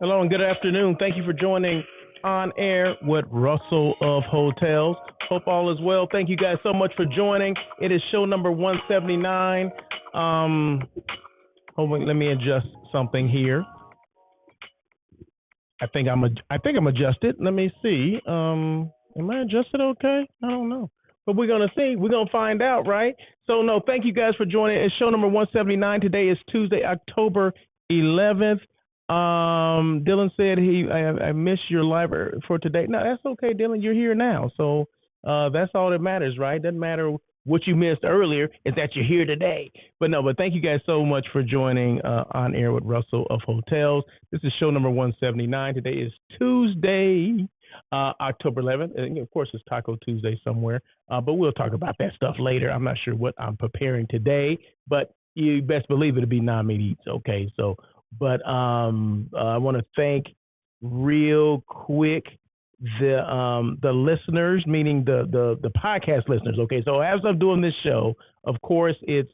Hello and good afternoon. Thank you for joining On Air with Russell of Hotels. Hope all is well. Thank you guys so much for joining. It is show number 179. Hold on, let me adjust something here. I think I'm adjusted. Let me see. Am I adjusted okay? I don't know. But we're gonna see. We're gonna find out, right? So no, thank you guys for joining. It's show number 179. Today is Tuesday, October 11th. Dylan said I missed your live for today. No, that's okay, Dylan. You're here now, so that's all that matters, right? Doesn't matter what you missed earlier, is that you're here today. But thank you guys so much for joining On Air with Russell of Hotels. This is show number 179. Today is Tuesday, October 11th. And of course, it's Taco Tuesday somewhere, but we'll talk about that stuff later. I'm not sure what I'm preparing today, but you best believe it'll be non-meat eats, okay? So, but I want to thank real quick the listeners, meaning the podcast listeners. Okay, so as I'm doing this show, of course it's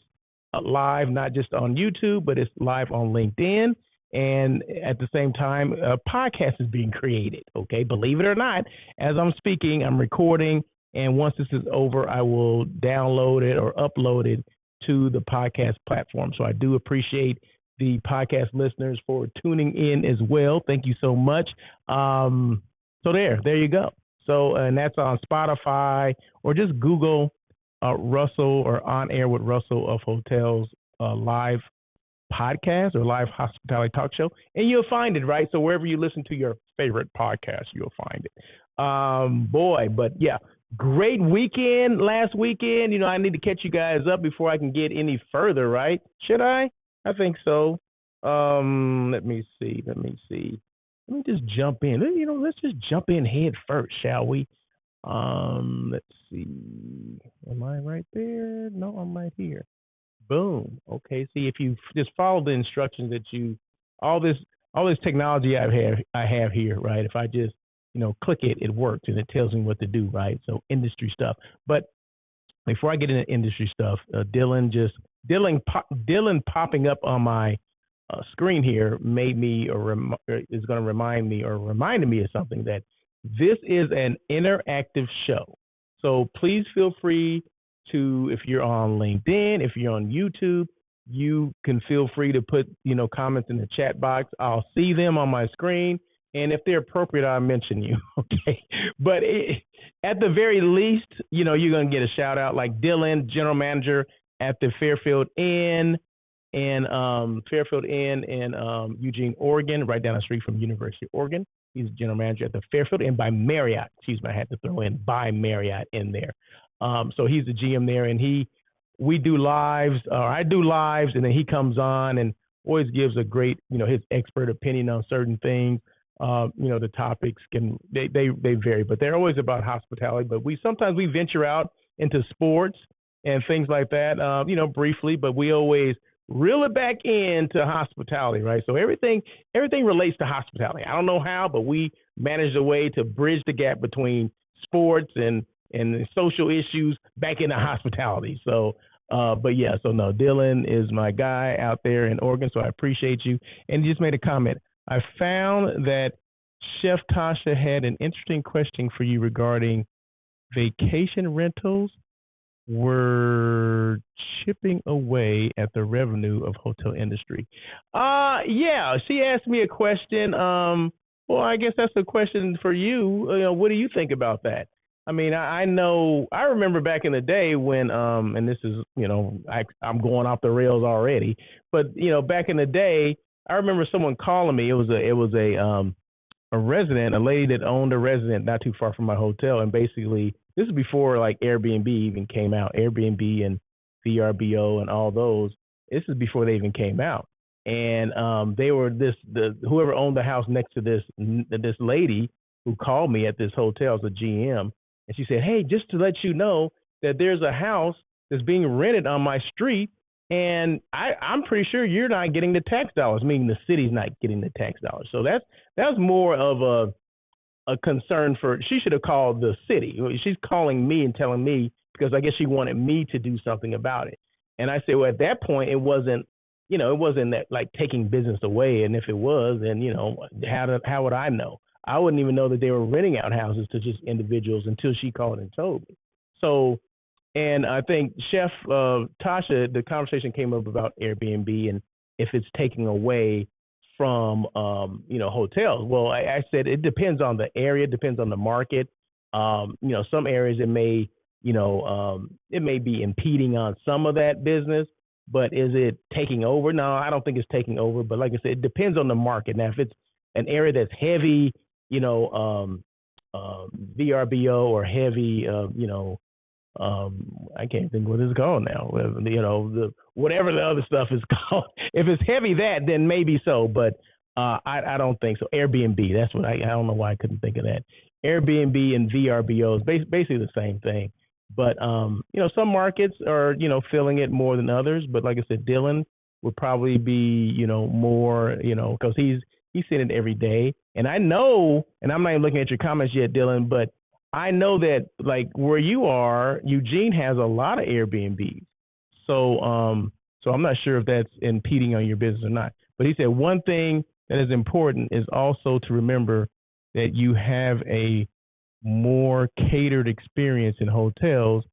live, not just on YouTube, but it's live on LinkedIn, and at the same time, a podcast is being created. Okay, believe it or not, as I'm speaking, I'm recording, and once this is over, I will download it or upload it to the podcast platform. So I do appreciate the podcast listeners for tuning in as well. Thank you so much. So there you go. So, and that's on Spotify, or just Google Russell or On Air with Russell of Hotels live podcast or live hospitality talk show, and you'll find it, right? So wherever you listen to your favorite podcast, you'll find it. Boy, but yeah, great weekend last weekend. You know, I need to catch you guys up before I can get any further, right? Should I? I think so. Let me see. Let me just jump in. You know, let's just jump in head first, shall we? Let's see. Am I right there? No, I'm right here. Boom. Okay. See, if you just follow the instructions that all this technology I have here, right? If I just, click it, it works and it tells me what to do, right? So industry stuff. But before I get into industry stuff, Dylan popping up on my screen here made me is going to reminded me of something, that this is an interactive show. So please feel free to, if you're on LinkedIn, if you're on YouTube, you can feel free to put, comments in the chat box. I'll see them on my screen, and if they're appropriate, I'll mention you. Okay. But at the very least, you're going to get a shout out, like Dylan, general manager at the Fairfield Inn in Eugene, Oregon, right down the street from University of Oregon. He's general manager at the Fairfield Inn by Marriott. Excuse me, I had to throw in by Marriott in there. So he's the GM there, and we do lives, or I do lives, and then he comes on and always gives a great, his expert opinion on certain things. The topics they vary, but they're always about hospitality. But sometimes we venture out into sports and things like that, briefly, but we always reel it back into hospitality, right? So everything relates to hospitality. I don't know how, but we managed a way to bridge the gap between sports and social issues back into hospitality. So, but yeah, so no, Dylan is my guy out there in Oregon, so I appreciate you. And you just made a comment. I found that Chef Tasha had an interesting question for you regarding vacation rentals were chipping away at the revenue of hotel industry. Yeah, she asked me a question. Well, I guess that's a question for you. What do you think about that? I mean, I know, I remember back in the day when, and this is, I'm going off the rails already, but back in the day, I remember someone calling me. It was a resident, a lady that owned a resident not too far from my hotel, and basically this is before like Airbnb even came out. Airbnb and VRBO and all those. This is before they even came out, and they were whoever owned the house next to this lady who called me at this hotel as a GM, and she said, "Hey, just to let you know that there's a house that's being rented on my street. And I'm pretty sure you're not getting the tax dollars," meaning the city's not getting the tax dollars. So that's more of a concern for, she should have called the city. She's calling me and telling me because I guess she wanted me to do something about it. And I said, well, at that point, it wasn't it wasn't that like taking business away. And if it was, then how would I know? I wouldn't even know that they were renting out houses to just individuals until she called and told me. So, and I think Chef Tasha, the conversation came up about Airbnb and if it's taking away from hotels. Well, I said it depends on the area, depends on the market. Some areas it may be impeding on some of that business, but is it taking over? No, I don't think it's taking over. But like I said, it depends on the market. Now, if it's an area that's heavy, VRBO or heavy, I can't think what it's called now. Whatever the other stuff is called. If it's heavy then maybe so, but I don't think so. Airbnb, that's what I don't know why I couldn't think of that. Airbnb and VRBO is basically the same thing. But some markets are feeling it more than others. But like I said, Dylan would probably be more because he's seeing it every day. And I know, and I'm not even looking at your comments yet, Dylan, but I know that like where you are, Eugene has a lot of Airbnbs. So so I'm not sure if that's impeding on your business or not. But he said one thing that is important is also to remember that you have a more catered experience in hotels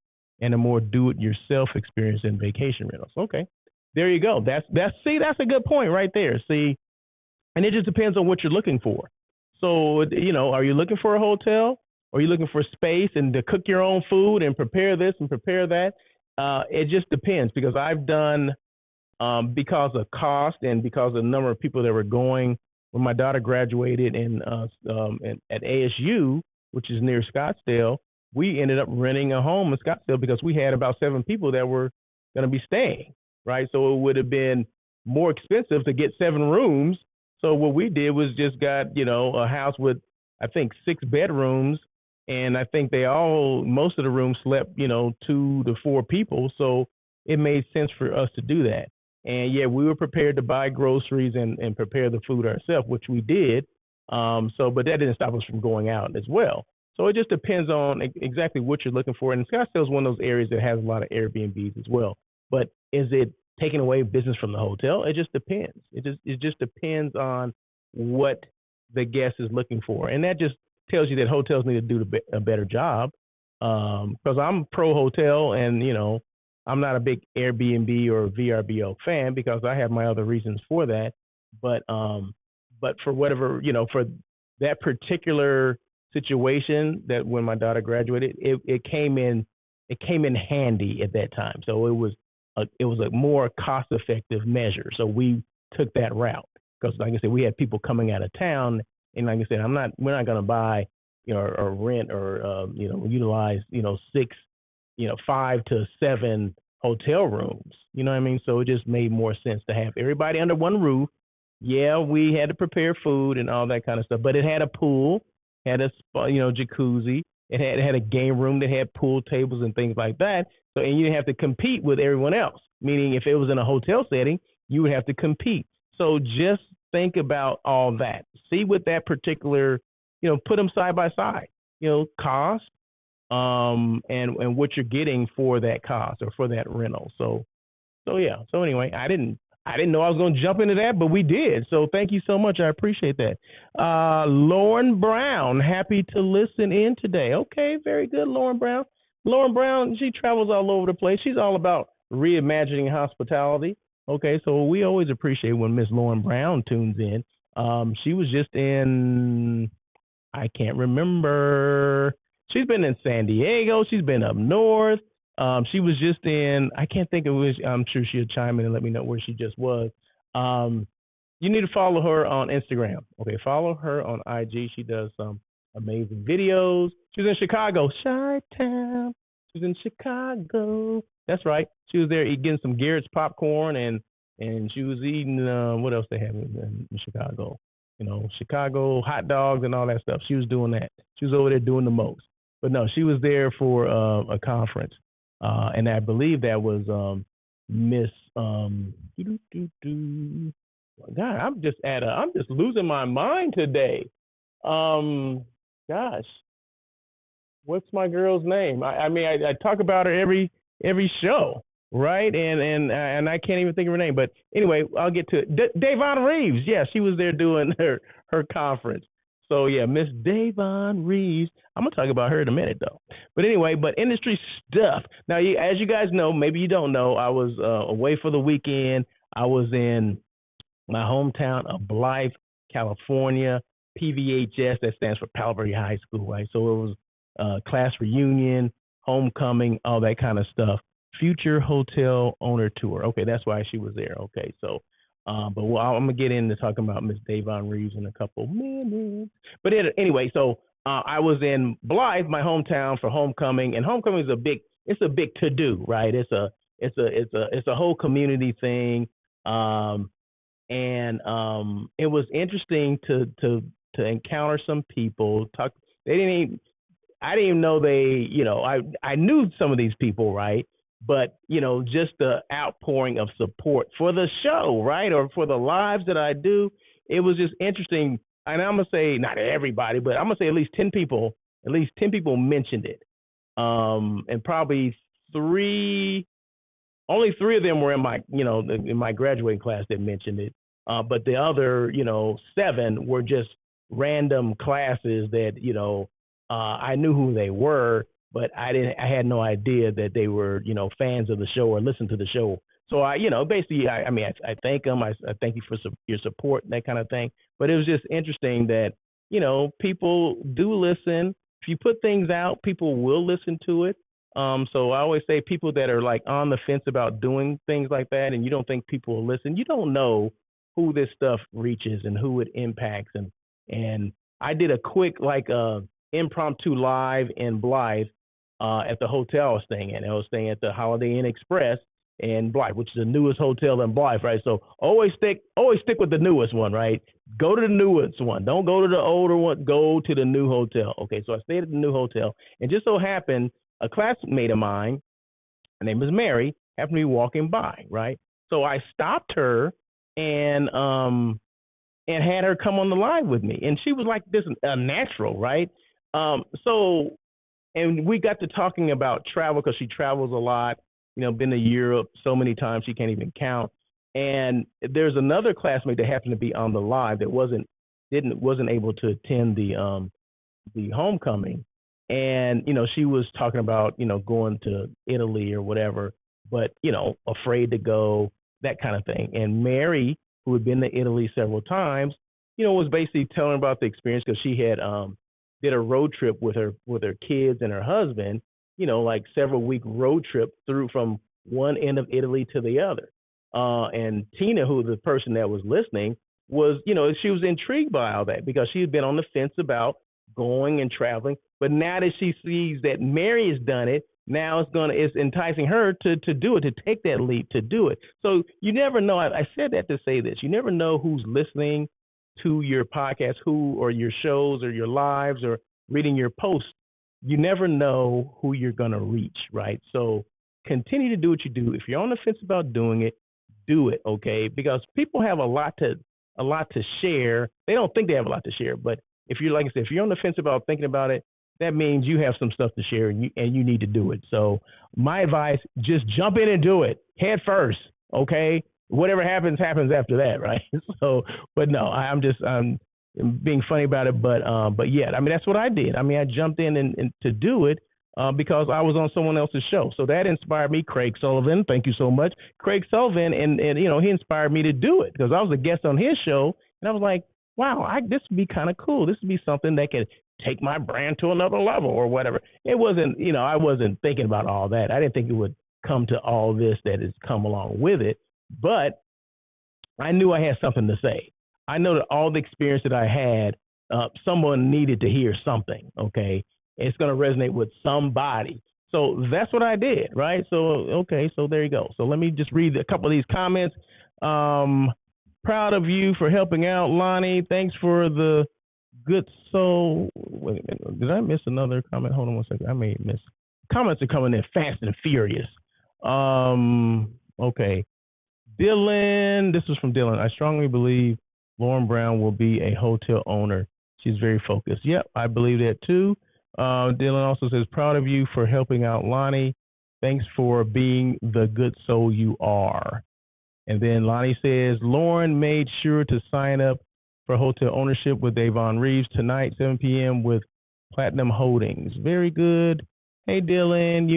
and a more do-it-yourself experience in vacation rentals. Okay, there you go. That's a good point right there. See, and it just depends on what you're looking for. So are you looking for a hotel? Or are you looking for space and to cook your own food and prepare this and prepare that? It just depends because I've done because of cost and because of the number of people that were going. When my daughter graduated at ASU, which is near Scottsdale, we ended up renting a home in Scottsdale because we had about 7 people that were going to be staying, right? So it would have been more expensive to get 7 rooms. So what we did was just got, a house with, I think, 6 bedrooms. And I think most of the rooms slept, 2 to 4 people. So it made sense for us to do that. And yeah, we were prepared to buy groceries and prepare the food ourselves, which we did. But that didn't stop us from going out as well. So it just depends on exactly what you're looking for. And Scottsdale is one of those areas that has a lot of Airbnbs as well. But is it taking away business from the hotel? It just depends. It just depends on what the guest is looking for. And that just tells you that hotels need to do a better job. Because I'm pro hotel and, I'm not a big Airbnb or VRBO fan because I have my other reasons for that. But for whatever, for that particular situation that when my daughter graduated, it came in handy at that time. So it was a more cost effective measure. So we took that route because like I said, we had people coming out of town. And like I said, we're not going to buy, or rent or, utilize, 6, 5 to 7 hotel rooms. You know what I mean? So it just made more sense to have everybody under one roof. Yeah, we had to prepare food and all that kind of stuff, but it had a pool, had a jacuzzi. It had a game room that had pool tables and things like that. So, and you didn't have to compete with everyone else. Meaning, if it was in a hotel setting, you would have to compete. So, just think about all that. See what that particular, put them side by side. Cost, and what you're getting for that cost or for that rental. So yeah. So anyway, I didn't know I was going to jump into that, but we did. So thank you so much. I appreciate that. Lauren Brown, happy to listen in today. Okay, very good, Lauren Brown. Lauren Brown, she travels all over the place. She's all about reimagining hospitality. Okay, so we always appreciate when Miss Lauren Brown tunes in. She was just in, I can't remember. She's been in San Diego. She's been up north. She was just in, I can't think of which, I'm sure she'll chime in and let me know where she just was. You need to follow her on Instagram. Okay, follow her on IG. She does some amazing videos. She was in Chicago, Chi-Town. She's in Chicago. That's right. She was there getting some Garrett's popcorn and she was eating, what else they have in Chicago? Chicago hot dogs and all that stuff. She was doing that. She was over there doing the most. But no, she was there for a conference. And I believe that was Miss God, I'm just losing my mind today. Gosh. What's my girl's name? I mean I talk about her every show. right? And I can't even think of her name. But anyway, I'll get to it. Davon Reeves, yeah, she was there doing her conference. So yeah, Miss Davon Reeves. I'm gonna talk about her in a minute though. But anyway, but industry stuff. Now, as you guys know, maybe you don't know, I was away for the weekend. I was in my hometown of Blythe, California. PVHS, that stands for Palo Verde High School, right? So it was class reunion, homecoming, all that kind of stuff. Future hotel owner tour. Okay, that's why she was there. Okay, so, but I'm gonna get into talking about Miss Davon Reeves in a couple minutes. But anyway, so I was in Blythe, my hometown, for homecoming, and homecoming is it's a big to do, right? It's a whole community thing. And it was interesting to encounter some people. They didn't even, I didn't even know I knew some of these people, right? But just the outpouring of support for the show, right, or for the lives that I do, it was just interesting. And I'm gonna say not everybody, but I'm gonna say at least 10 people mentioned it, and probably three only three of them were in my graduating class that mentioned it. But the other, seven were just random classes that, I knew who they were, but I had no idea that they were, fans of the show or listened to the show. So basically, I thank them. I thank you for your support, that kind of thing. But it was just interesting that, people do listen. If you put things out, people will listen to it. So I always say people that are like on the fence about doing things like that, and you don't think people will listen, you don't know who this stuff reaches and who it impacts. And I did a quick impromptu live in Blythe at the hotel I was staying in. I was staying at the Holiday Inn Express in Blythe, which is the newest hotel in Blythe, right? So always stick with the newest one, right? Go to the newest one. Don't go to the older one. Go to the new hotel. Okay, so I stayed at the new hotel, and just so happened a classmate of mine, her name is Mary, happened to be walking by, right? So I stopped her and had her come on the line with me, and she was like this a natural, right? So and we got to talking about travel because she travels a lot. Been to Europe so many times she can't even count. And there's another classmate that happened to be on the live that wasn't able to attend the homecoming. And she was talking about going to Italy or whatever, but afraid to go, that kind of thing. And Mary, who had been to Italy several times, was basically telling about the experience because she had did a road trip with her kids and her husband, like several week road trip through from one end of Italy to the other. And Tina, who the person that was listening, was, she was intrigued by all that because she had been on the fence about going and traveling. But now that she sees that Mary has done it, now it's enticing her to do it, to take that leap, to do it. So you never know. I said that to say this. You never know who's listening to your podcast, or your shows or your lives or reading your posts. You never know who you're going to reach, right? So continue to do what you do. If you're on the fence about doing it, do it, okay? Because people have a lot to share. They don't think they have a lot to share, but if you're, like I said, if you're on the fence about thinking about it, that means you have some stuff to share, and you need to do it. So my advice, just jump in and do it head first, okay? Whatever happens after that, right? So, but no, I'm being funny about it, but yeah, that's what I did. I jumped in and to do it because I was on someone else's show. So that inspired me. Craig Sullivan, thank you so much, Craig Sullivan, and he inspired me to do it because I was a guest on his show, and I was like, wow, this would be kind of cool. This would be something that could take my brand to another level or whatever. It wasn't, I wasn't thinking about all that. I didn't think it would come to all this that has come along with it, but I knew I had something to say. I know that all the experience that I had, someone needed to hear something, okay? It's going to resonate with somebody. So that's what I did, right? So, okay, so there you go. So let me just read a couple of these comments. Proud of you for helping out, Lonnie. Thanks for the good soul. Wait a minute. Did I miss another comment? Hold on one second. I may have missed. Comments are coming in fast and furious. Okay. Dylan, this was from Dylan. I strongly believe Lauren Brown will be a hotel owner. She's very focused. Yep, I believe that too. Dylan also says, proud of you for helping out Lonnie. Thanks for being the good soul you are. And then Lonnie says, Lauren made sure to sign up for hotel ownership with Davon Reeves tonight, 7 p.m. with Platinum Holdings. Very good. Hey, Dylan,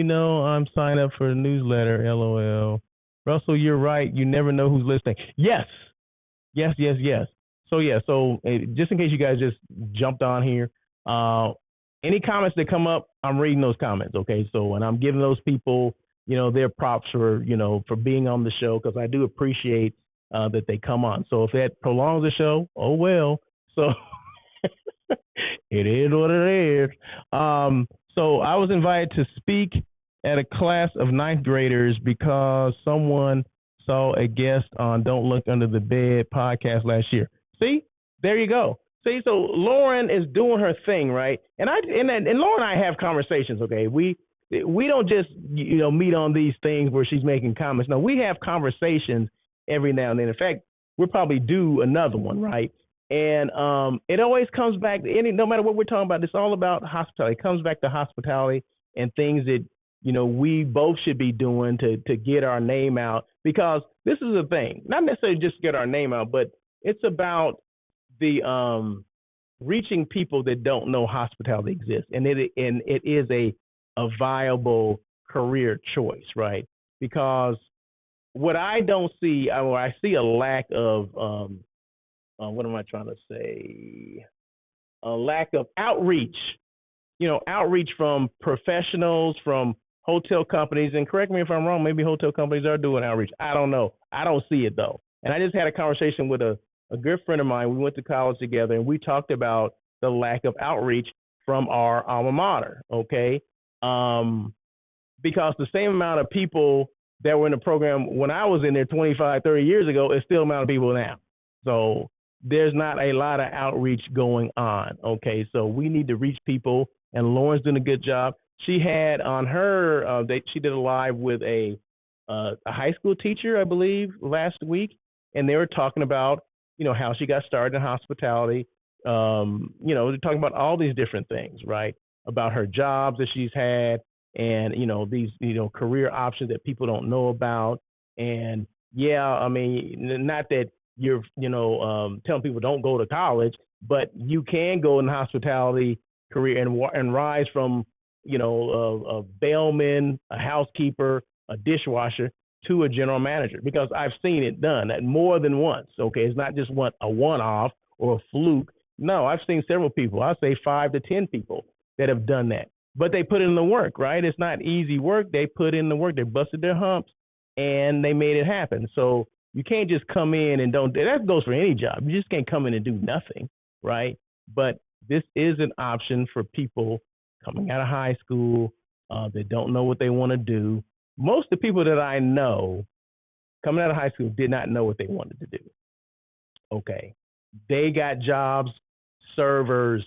I'm signed up for the newsletter, LOL. Russell, you're right. You never know who's listening. Yes. Yes, yes, yes. So just in case you guys just jumped on here, any comments that come up, I'm reading those comments, okay? So, and I'm giving those people, their props for being on the show, because I do appreciate that they come on. So if that prolongs the show, oh well. So it is what it is. So I was invited to speak at a class of ninth graders because someone saw a guest on Don't Look Under the Bed podcast last year. See, there you go. See, so Lauren is doing her thing, right? And Lauren and I have conversations, okay? We don't just meet on these things where she's making comments. No, we have conversations every now and then. In fact, we'll probably do another one, right? And it always comes back to no matter what we're talking about, it's all about hospitality. It comes back to hospitality and things that we both should be doing to get our name out, because this is the thing, not necessarily just get our name out, but it's about the reaching people that don't know hospitality exists, and it is a viable career choice, right? Because what I don't see, or I see a lack of what am I trying to say? A lack of outreach, outreach from professionals, from hotel companies. And correct me if I'm wrong, maybe hotel companies are doing outreach. I don't know. I don't see it though. And I just had a conversation with a good friend of mine. We went to college together, and we talked about the lack of outreach from our alma mater, okay? Because the same amount of people that were in the program when I was in there 25, 30 years ago is still the amount of people now. So there's not a lot of outreach going on, okay? So we need to reach people, and Lauren's doing a good job. She had on her, she did a live with a high school teacher, I believe, last week, and they were talking about, how she got started in hospitality. They're talking about all these different things, right? About her jobs that she's had, and, these, career options that people don't know about. And yeah, I mean, not that you're, telling people don't go to college, but you can go in the hospitality career and rise from, a bellman, a housekeeper, a dishwasher to a general manager, because I've seen it done at more than once. Okay, it's not just a one-off or a fluke. No, I've seen several people. I'd say 5 to 10 people that have done that. But they put in the work, right? It's not easy work. They put in the work. They busted their humps, and they made it happen. So you can't just come in and don't. That goes for any job. You just can't come in and do nothing, right? But this is an option for people coming out of high school that don't know what they want to do. Most of the people that I know coming out of high school did not know what they wanted to do. Okay. They got jobs, servers,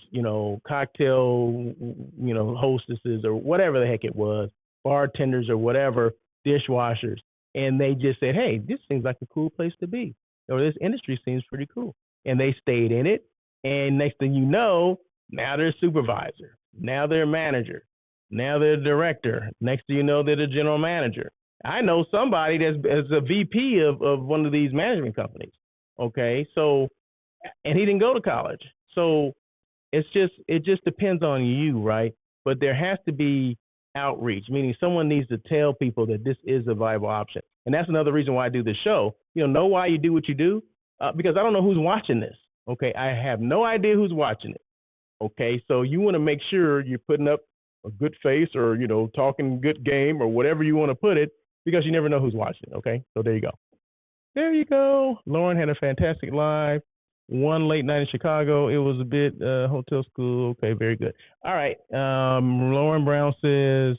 cocktail, hostesses or whatever the heck it was, bartenders or whatever, dishwashers. And they just said, hey, this seems like a cool place to be. Or this industry seems pretty cool. And they stayed in it. And next thing you know, now they're a supervisor. Now they're a manager. Now they're a director. Next thing you know, they're the general manager. I know somebody that's a VP of one of these management companies. Okay, so, and he didn't go to college. So it just depends on you, right? But there has to be outreach, meaning someone needs to tell people that this is a viable option. And that's another reason why I do this show. Know why you do what you do? Because I don't know who's watching this. Okay, I have no idea who's watching it. Okay, so you want to make sure you're putting up a good face or, talking good game or whatever you want to put it, because you never know who's watching it. Okay, so there you go. There you go. Lauren had a fantastic live. One late night in Chicago. It was a bit hotel school. Okay, very good. All right. Lauren Brown says,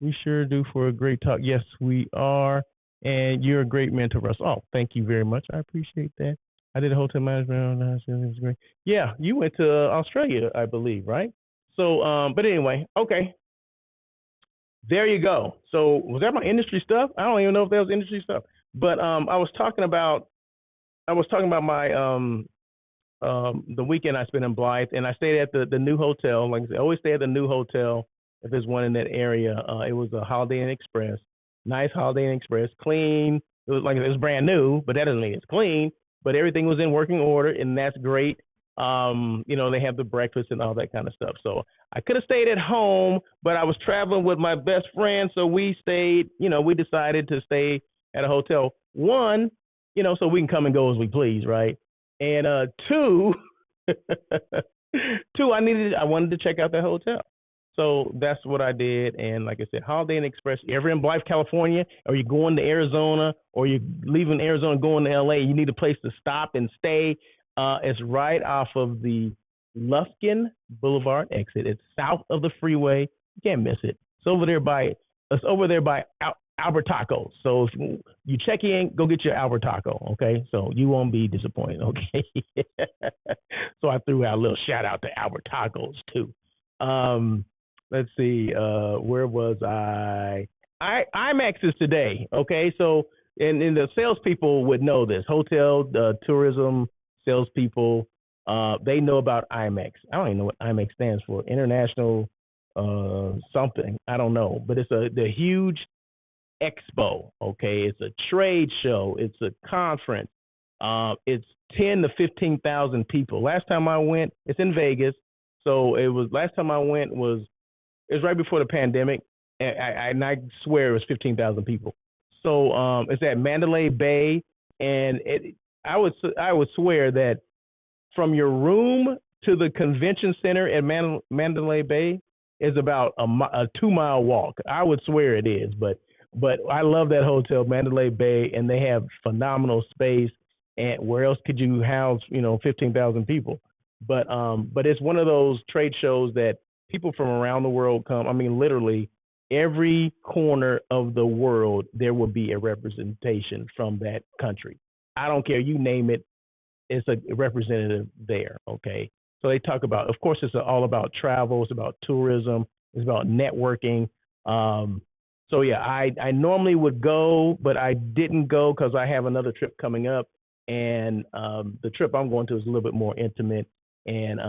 we sure do for a great talk. Yes, we are. And you're a great mentor for us. Oh, thank you very much. I appreciate that. I did a hotel management. It was great. Yeah, you went to Australia, I believe, right? So, but anyway, okay. There you go. So was that my industry stuff? I don't even know if that was industry stuff. But I was talking about my the weekend I spent in Blythe, and I stayed at the new hotel. Like I said, I always stay at the new hotel if there's one in that area. It was a Holiday Inn Express, nice Holiday Inn Express, clean. It was like it was brand new, but that doesn't mean it's clean. But everything was in working order, and that's great. They have the breakfast and all that kind of stuff. So I could have stayed at home, but I was traveling with my best friend, so we stayed. We decided to stay at a hotel. One, so we can come and go as we please, right? And two, I wanted to check out that hotel. So that's what I did. And like I said, Holiday Inn Express, you ever in Blythe, California, or you're going to Arizona, or you're leaving Arizona going to LA, you need a place to stop and stay. It's right off of the Lufkin Boulevard exit. It's south of the freeway. You can't miss it. It's over there by Albert Tacos. So if you check in, go get your Albert Taco, okay? So you won't be disappointed, okay? So I threw out a little shout out to Albert Tacos too. Let's see, where was I? IMEX is today, okay? So and the salespeople would know this. Hotel, tourism salespeople, they know about IMEX. I don't even know what IMEX stands for. International something. I don't know, but it's the huge expo. Okay, it's a trade show. It's a conference. It's 10 to 15,000 people. Last time I went, it's in Vegas. So last time I went was right before the pandemic, and I swear it was 15,000 people. So it's at Mandalay Bay, and I would swear that from your room to the convention center at Mandalay Bay is about a 2-mile walk. I would swear it is, but I love that hotel, Mandalay Bay, and they have phenomenal space. And where else could you house 15,000 people? But it's one of those trade shows that people from around the world come. I mean, literally every corner of the world, there will be a representation from that country. I don't care, you name it, it's a representative there, okay? So they talk about, of course, it's all about travel, it's about tourism, it's about networking. So yeah, I normally would go, but I didn't go because I have another trip coming up, and the trip I'm going to is a little bit more intimate. And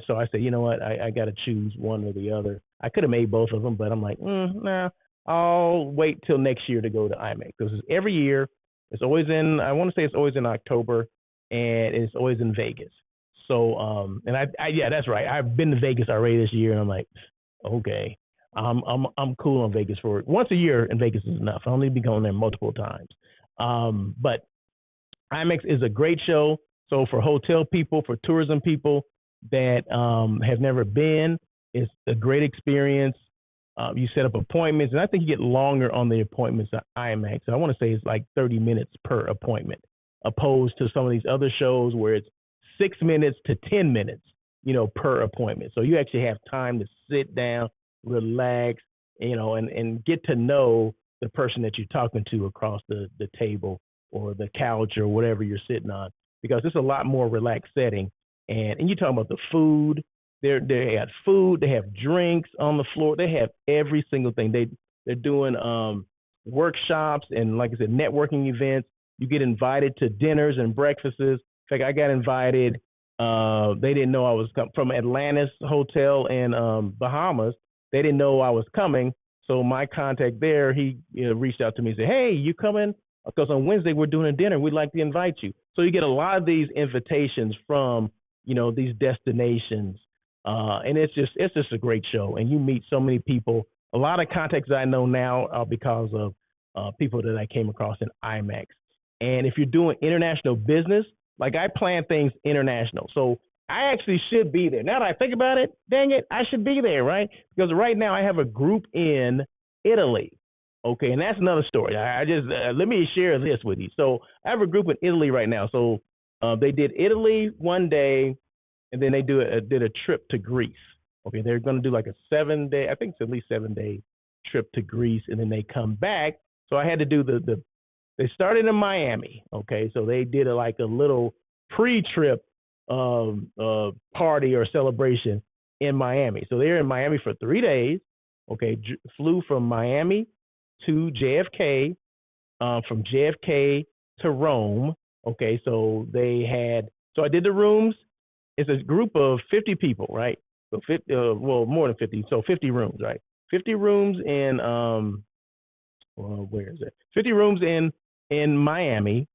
so I said, you know what, I got to choose one or the other. I could have made both of them, but I'm like, nah, I'll wait till next year to go to IMEX, because every year it's always I want to say it's always in October, and it's always in Vegas. So and yeah, that's right. I've been to Vegas already this year, and I'm like, okay, I'm cool on Vegas for once a year, and Vegas is enough. I don't need to be going there multiple times. But IMEX is a great show. So for hotel people, for tourism people that have never been, it's a great experience. You set up appointments, and I think you get longer on the appointments at IMEX. I want to say it's like 30 minutes per appointment, opposed to some of these other shows where it's 6 minutes to 10 minutes, per appointment. So you actually have time to sit down, relax, and get to know the person that you're talking to across the table or the couch or whatever you're sitting on, because it's a lot more relaxed setting. And you're talking about the food. They have food, they have drinks on the floor, they have every single thing. They're doing workshops and, like I said, networking events. You get invited to dinners and breakfasts. In fact, I got invited. They didn't know I was from Atlantis Hotel in Bahamas. They didn't know I was coming. So my contact there, he reached out to me and said, hey, you coming? Because on Wednesday we're doing a dinner. We'd like to invite you. So you get a lot of these invitations from, these destinations. And it's just a great show. And you meet so many people. A lot of contacts that I know now are because of people that I came across in IMEX. And if you're doing international business, like I plan things international. So I actually should be there. Now that I think about it, dang it, I should be there, right? Because right now I have a group in Italy. Okay, and that's another story. I just let me share this with you. So I have a group in Italy right now. So they did Italy one day, and then they did a trip to Greece. Okay, they're going to do like a 7-day, I think it's at least 7-day trip to Greece, and then they come back. So I had to do they started in Miami. Okay, so they did a little pre-trip party or celebration in Miami. So they're in Miami for 3 days. Okay, flew from Miami to JFK, from JFK to Rome. Okay, so I did the rooms. It's a group of 50 people, right? So 50, well, more than 50. So 50 rooms, right? 50 rooms in well, where is it? 50 rooms in Miami,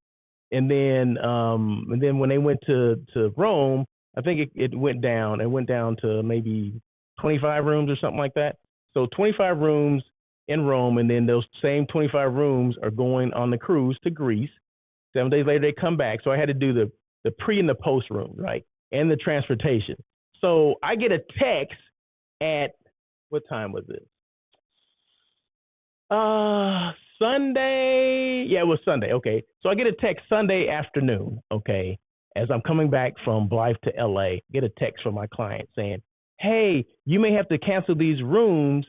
and then when they went to Rome, I think it went down. It went down to maybe 25 rooms or something like that. So 25 rooms in Rome, and then those same 25 rooms are going on the cruise to Greece. 7 days later, they come back. So I had to do the pre and the post room, right, and the transportation. So I get a text at what time was it? Sunday. Yeah, it was Sunday. Okay. So I get a text Sunday afternoon. Okay. As I'm coming back from Blythe to LA, get a text from my client saying, hey, you may have to cancel these rooms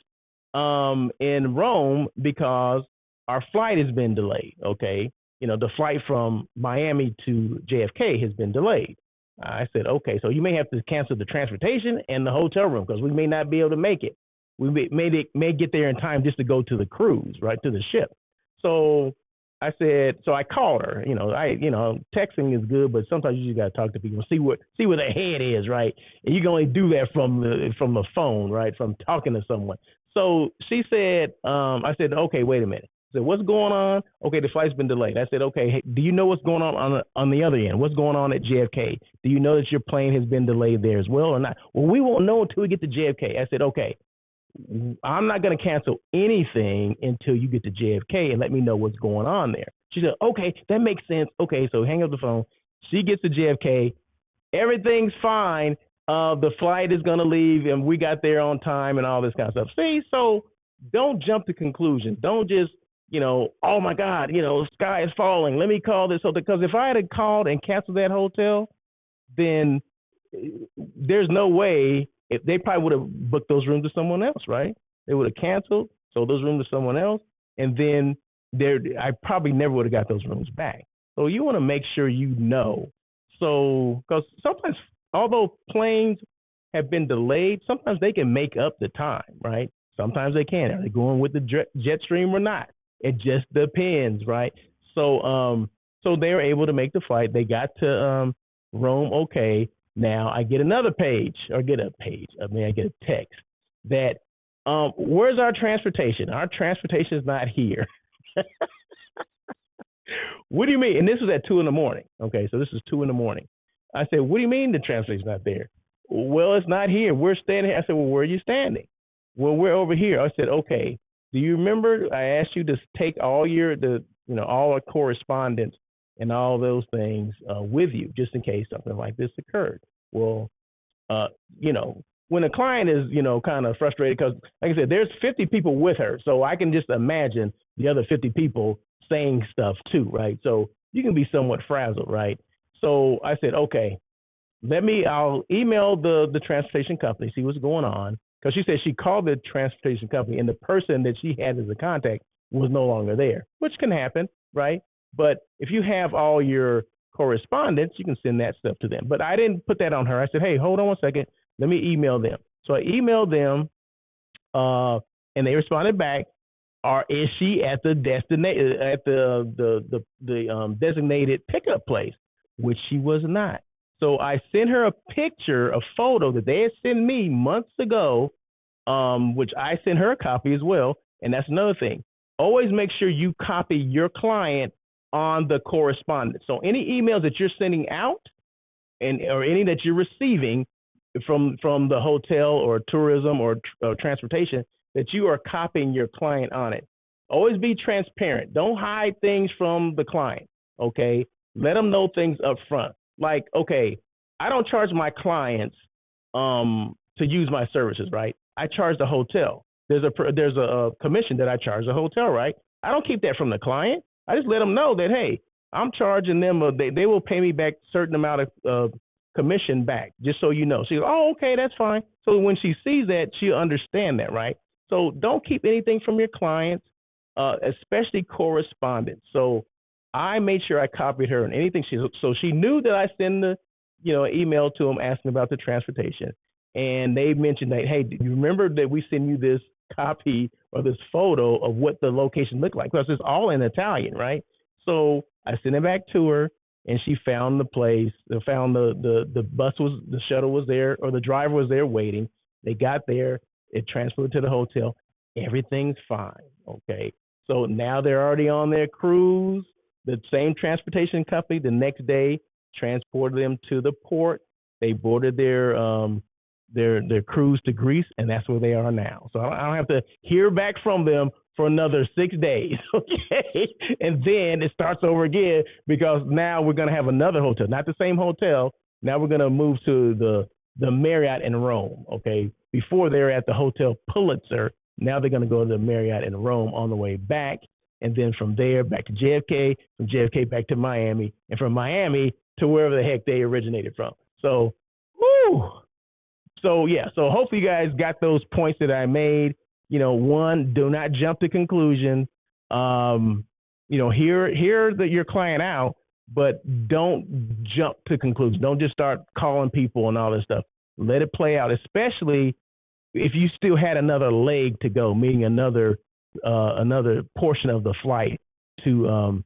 in Rome because our flight has been delayed. Okay. You know, the flight from Miami to JFK has been delayed. I said, okay, so you may have to cancel the transportation and the hotel room because we may not be able to make it. We may get there in time just to go to the cruise, right, to the ship. So I said, so I called her. Texting is good, but sometimes you just gotta talk to people, see where their head is, right? And you can only do that from the phone, right, from talking to someone. So she said, I said, okay, wait a minute. I said, what's going on? Okay, the flight's been delayed. I said, okay, hey, do you know what's going on the other end? What's going on at JFK? Do you know that your plane has been delayed there as well or not? Well, we won't know until we get to JFK. I said, okay, I'm not going to cancel anything until you get to JFK and let me know what's going on there. She said, okay, that makes sense. Okay, so hang up the phone. She gets to JFK. Everything's fine. The flight is going to leave and we got there on time and all this kind of stuff. See, so don't jump to conclusions. Don't just, oh my God, sky is falling. Let me call this hotel. Because if I had called and canceled that hotel, then there's no way. If they probably would have booked those rooms to someone else, right? They would have canceled, sold those rooms to someone else, and then I probably never would have got those rooms back. So you want to make sure you know. So, because sometimes, although planes have been delayed, sometimes they can make up the time, right? Sometimes they can. Are they going with the jet stream or not? It just depends, right? So, so they were able to make the flight. They got to Rome, okay. Now I get another page, or I get a text that, where's our transportation? Our transportation is not here. What do you mean? And this was at 2 a.m. Okay, so this is 2 a.m. I said, what do you mean the transportation's not there? Well, it's not here. We're standing here. I said, well, where are you standing? Well, we're over here. I said, okay. Do you remember I asked you to take all all our correspondence and all those things with you, just in case something like this occurred? Well, when a client is, kind of frustrated, because, like I said, there's 50 people with her, so I can just imagine the other 50 people saying stuff too, right? So you can be somewhat frazzled, right? So I said, okay, I'll email the transportation company, see what's going on, because she said she called the transportation company and the person that she had as a contact was no longer there, which can happen, right? But if you have all your correspondence, you can send that stuff to them. But I didn't put that on her. I said, hey, hold on one second. Let me email them. So I emailed them, and they responded back. Is she at the designated pickup place? Which she was not. So I sent her a picture, a photo that they had sent me months ago, which I sent her a copy as well. And that's another thing. Always make sure you copy your client on the correspondence. So any emails that you're sending out or any that you're receiving from the hotel or tourism or transportation, that you are copying your client on it. Always be transparent. Don't hide things from the client, okay? Let them know things up front. Like, okay, I don't charge my clients to use my services, right? I charge the hotel. There's a commission that I charge the hotel, right? I don't keep that from the client. I just let them know that, hey, I'm charging them. They will pay me back a certain amount of commission back, just so you know. She goes, oh, okay, that's fine. So when she sees that, she'll understand that, right? So don't keep anything from your clients, especially correspondence. So I made sure I copied her and anything so she knew that I send the, email to them asking about the transportation. And they mentioned that, hey, do you remember that we sent you this copy or this photo of what the location looked like? Because it's all in Italian, right? So I sent it back to her. and she found the place. Found the shuttle was there, or the driver was there waiting. They got there. It transferred to the hotel. Everything's fine. Okay. So now they're already on their cruise. The same transportation company the next day transported them to the port. They boarded their cruise to Greece, and that's where they are now. So I don't have to hear back from them for another 6 days, okay? And then it starts over again, because now we're going to have another hotel, not the same hotel. Now we're going to move to the Marriott in Rome, okay? Before they were at the Hotel Pulitzer, now they're going to go to the Marriott in Rome on the way back, and then from there back to JFK, from JFK back to Miami, and from Miami to wherever the heck they originated from. So, whoo! So yeah, so hopefully you guys got those points that I made. You know, one, do not jump to conclusion. You know, hear your client out, but don't jump to conclusion. Don't just start calling people and all this stuff. Let it play out, especially if you still had another leg to go, meaning another portion of the flight to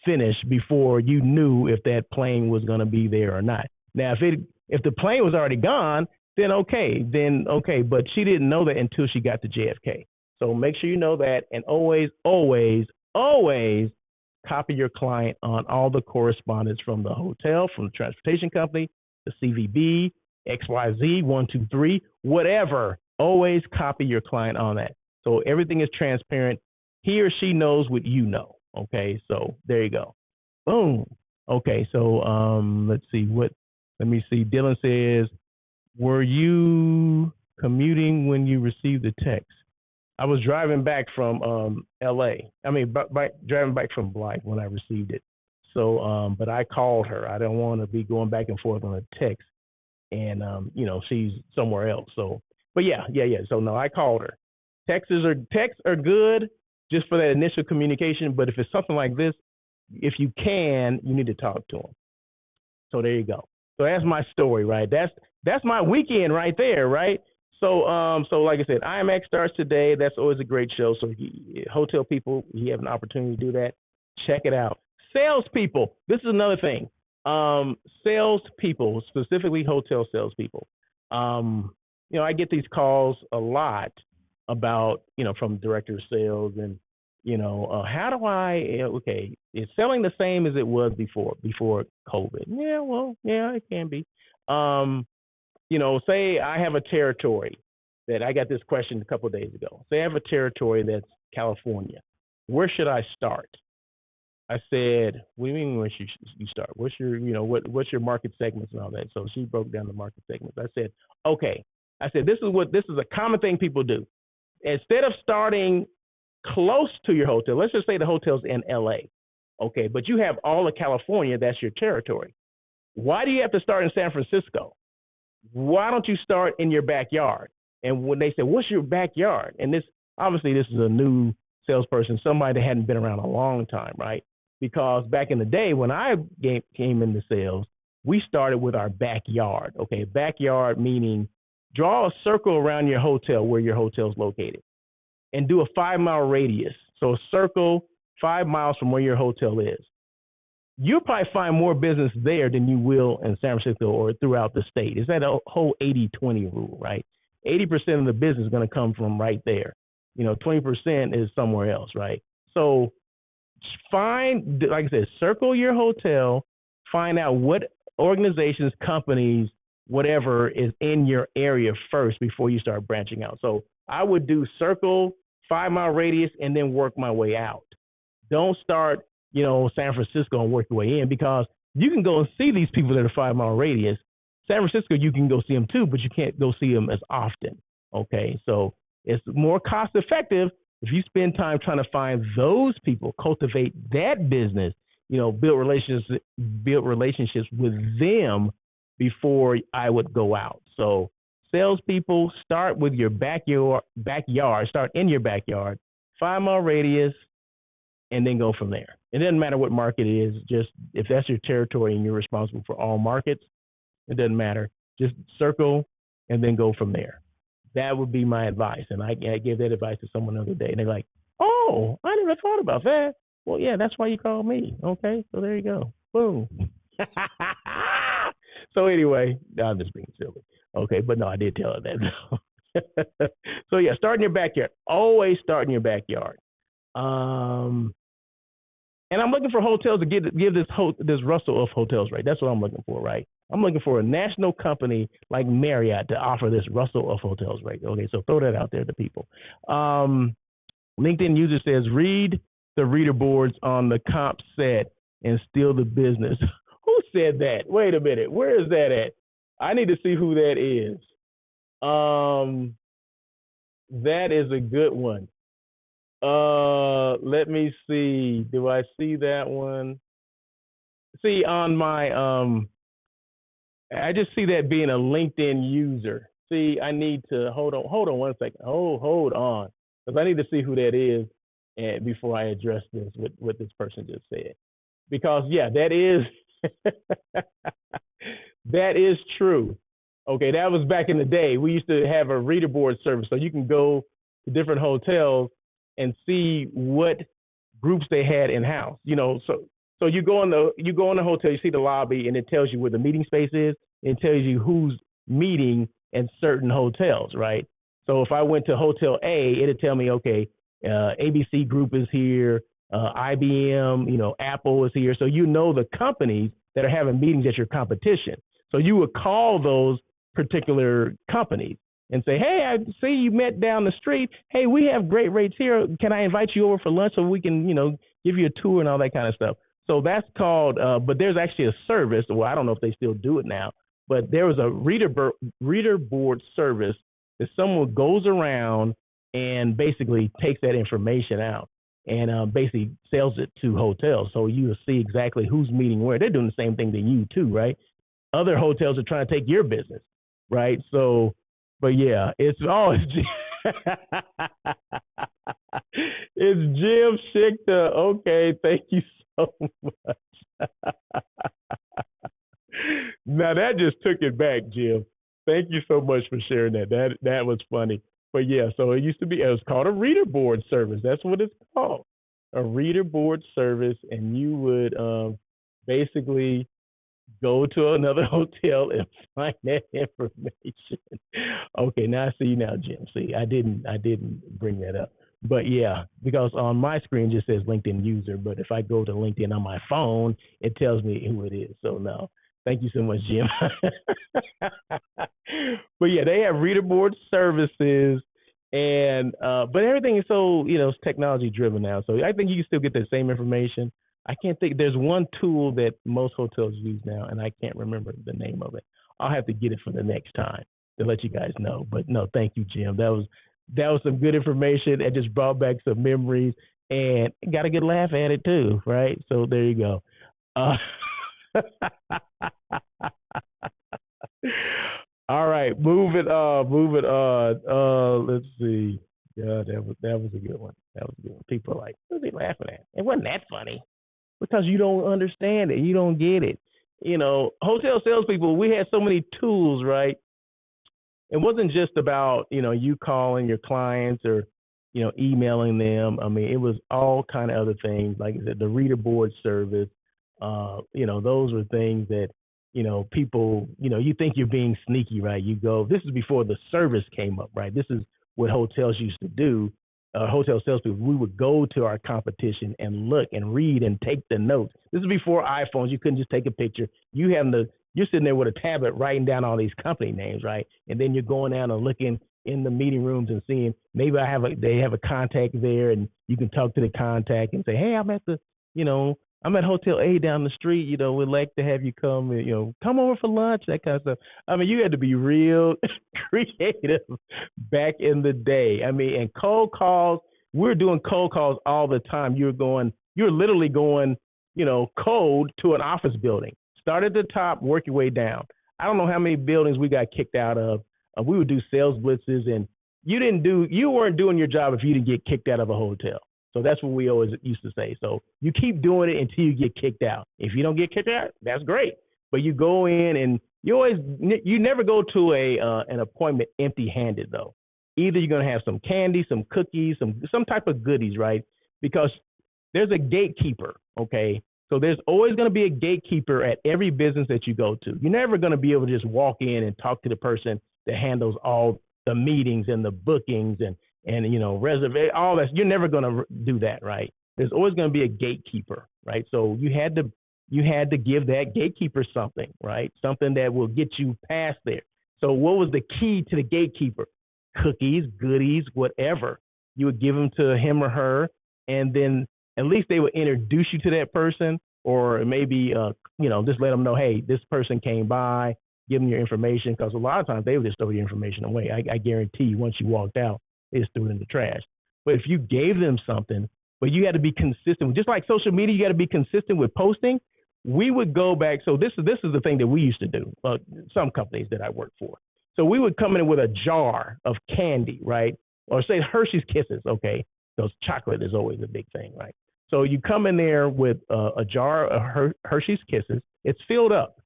finish before you knew if that plane was going to be there or not. Now, if the plane was already gone, then okay, but she didn't know that until she got to JFK. So make sure you know that, and always, always, always copy your client on all the correspondence from the hotel, from the transportation company, the CVB, XYZ, 123, whatever. Always copy your client on that. So everything is transparent. He or she knows what you know. Okay, so there you go. Boom. Okay, so let me see. Dylan says, were you commuting when you received the text? I was driving back from LA. I mean, driving back from Blythe when I received it. So, but I called her. I don't want to be going back and forth on a text, and you know, she's somewhere else. So, but yeah. So no, I called her. Texts are good just for that initial communication. But if it's something like this, if you need to talk to them. So there you go. So that's my story, right? That's my weekend right there, right? So like I said, IMEX starts today. That's always a great show. So hotel people, you have an opportunity to do that. Check it out. Salespeople. This is another thing. Salespeople, specifically hotel salespeople. You know, I get these calls a lot about, you know, from director of sales, and you know, how do okay, is selling the same as it was before COVID? Yeah, well, yeah, it can be. You know, say I have a territory that I got this question a couple of days ago. Say I have a territory that's California. Where should I start? I said, what do you mean where should you start? What's your, you know, what's your market segments and all that? So she broke down the market segments. I said, okay. I said, this is a common thing people do. Instead of starting close to your hotel, let's just say the hotel's in LA. Okay, but you have all of California, that's your territory. Why do you have to start in San Francisco? Why don't you start in your backyard? And when they say, what's your backyard? And this is a new salesperson, somebody that hadn't been around a long time, right? Because back in the day when I came into sales, we started with our backyard. Okay, backyard meaning draw a circle around your hotel where your hotel is located and do a 5-mile radius. So a circle 5 miles from where your hotel is. You'll probably find more business there than you will in San Francisco or throughout the state. It's that whole 80-20 rule, right? 80% of the business is going to come from right there. You know, 20% is somewhere else, right? So find, like I said, circle your hotel, find out what organizations, companies, whatever is in your area first before you start branching out. So I would do circle, 5-mile radius, and then work my way out. Don't start, you know, San Francisco and work your way in, because you can go and see these people that are 5-mile radius. San Francisco, you can go see them too, but you can't go see them as often. Okay, so it's more cost effective if you spend time trying to find those people, cultivate that business, you know, build relationships with them before I would go out. So salespeople, start with your backyard, start in your backyard, 5-mile radius, and then go from there. It doesn't matter what market it is, just if that's your territory and you're responsible for all markets, it doesn't matter. Just circle and then go from there. That would be my advice. And I gave that advice to someone the other day, and they're like, oh, I never thought about that. Well, yeah, that's why you called me. Okay, so there you go. Boom. So anyway, I'm just being silly. Okay, but no, I did tell her that. So yeah, start in your backyard. Always start in your backyard. Um, and I'm looking for hotels to give this Russell of hotels, right? That's what I'm looking for, right? I'm looking for a national company like Marriott to offer this Russell of hotels, right? Okay, so throw that out there to people. LinkedIn user says, read the reader boards on the comp set and steal the business. Who said that? Wait a minute. Where is that at? I need to see who that is. That is a good one. Let me see. Do I see that one? See, on my I just see that being a LinkedIn user. See, I need to hold on one second. Hold on, because I need to see who that is, and before I address this, what this person just said. Because yeah, that is that is true. Okay, that was back in the day. We used to have a reader board service, so you can go to different hotels and see what groups they had in house. So you go in the hotel, you see the lobby, and it tells you where the meeting space is. It tells you who's meeting in certain hotels, right? So if I went to Hotel A, it'd tell me, okay, ABC Group is here, IBM, Apple is here. So the companies that are having meetings at your competition. So you would call those particular companies and say, hey, I see you met down the street. Hey, we have great rates here. Can I invite you over for lunch so we can, give you a tour and all that kind of stuff? So that's called, but there's actually a service. Well, I don't know if they still do it now, but there was a reader board service that someone goes around and basically takes that information out and basically sells it to hotels. So you will see exactly who's meeting where. They're doing the same thing to you too, right? Other hotels are trying to take your business, right? So, but yeah, it's always it's Jim Schichter. Okay, thank you so much. Now that just took it back, Jim. Thank you so much for sharing that. That was funny. But yeah, so it was called a reader board service. That's what it's called, a reader board service, and you would basically go to another hotel and find that information. Okay, now I see you now, Jim. See, I didn't bring that up. But yeah, because on my screen it just says LinkedIn user, but if I go to LinkedIn on my phone, it tells me who it is. So no. Thank you so much, Jim. But yeah, they have reader board services and but everything is so, it's technology driven now. So I think you can still get the same information. I can't think. There's one tool that most hotels use now, and I can't remember the name of it. I'll have to get it for the next time to let you guys know. But no, thank you, Jim. That was some good information. It just brought back some memories, and got a good laugh at it too, right? So there you go. All right, moving on. Let's see. Yeah, that was a good one. That was a good one. People are like, what are they laughing at? It wasn't that funny. Because you don't understand it. You don't get it. Hotel salespeople, we had so many tools, right? It wasn't just about, you calling your clients or, emailing them. I mean, it was all kind of other things. Like I said, the reader board service, those were things that, people, you think you're being sneaky, right? You go, this is before the service came up, right? This is what hotels used to do. Hotel salespeople, we would go to our competition and look and read and take the notes. This is before iPhones. You couldn't just take a picture. You're sitting there with a tablet writing down all these company names, right? And then you're going down and looking in the meeting rooms and seeing maybe they have a contact there, and you can talk to the contact and say, hey, I'm at Hotel A down the street. We'd like to have you come, come over for lunch, that kind of stuff. I mean, you had to be real creative back in the day. I mean, and cold calls, we're doing cold calls all the time. You're literally going, cold to an office building. Start at the top, work your way down. I don't know how many buildings we got kicked out of. We would do sales blitzes, and you weren't doing your job if you didn't get kicked out of a hotel. So that's what we always used to say. So you keep doing it until you get kicked out. If you don't get kicked out, that's great. But you go in and you never go to an appointment empty-handed though. Either you're going to have some candy, some cookies, some type of goodies, right? Because there's a gatekeeper, okay? So there's always going to be a gatekeeper at every business that you go to. You're never going to be able to just walk in and talk to the person that handles all the meetings and the bookings and reserve all that. You're never going to do that, right? There's always going to be a gatekeeper, right? So you had to give that gatekeeper something, right? Something that will get you past there. So what was the key to the gatekeeper? Cookies, goodies, whatever. You would give them to him or her, and then at least they would introduce you to that person, or maybe just let them know, hey, this person came by, give them your information, because a lot of times they would just throw your information away. I guarantee you, once you walked out, they just threw it in the trash. But if you gave them something, but you had to be consistent, just like social media, you got to be consistent with posting. We would go back. So this is the thing that we used to do. Some companies that I worked for. So we would come in with a jar of candy, right? Or say Hershey's Kisses, okay? Because chocolate is always a big thing, right? So you come in there with a jar of Hershey's Kisses. It's filled up,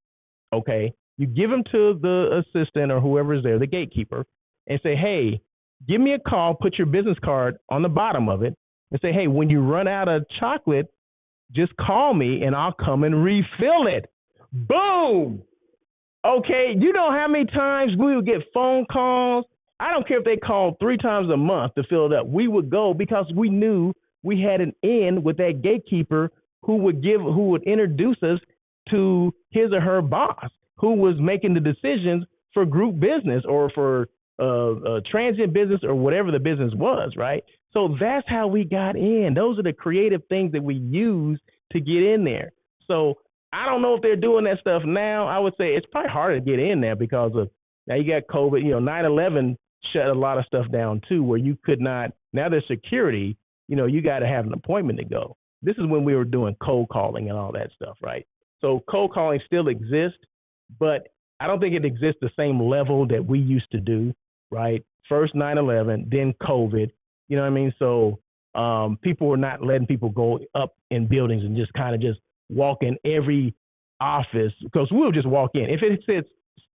okay? You give them to the assistant or whoever's there, the gatekeeper, and say, hey, give me a call, put your business card on the bottom of it, and say, hey, when you run out of chocolate, just call me and I'll come and refill it. Boom! Okay, you know how many times we would get phone calls? I don't care if they called 3 times a month to fill it up. We would go because we knew we had an in with that gatekeeper who would introduce us to his or her boss, who was making the decisions for group business or for transient business or whatever the business was, right? So that's how we got in. Those are the creative things that we use to get in there. So I don't know if they're doing that stuff now. I would say it's probably harder to get in there because of now you got COVID. 9/11 shut a lot of stuff down too, where you could not. Now there's security. You got to have an appointment to go. This is when we were doing cold calling and all that stuff, right? So cold calling still exists, but I don't think it exists the same level that we used to do, right? First 9/11, then COVID. You know what I mean? So people were not letting people go up in buildings and just kind of just walk in every office, because we'll just walk in. If it says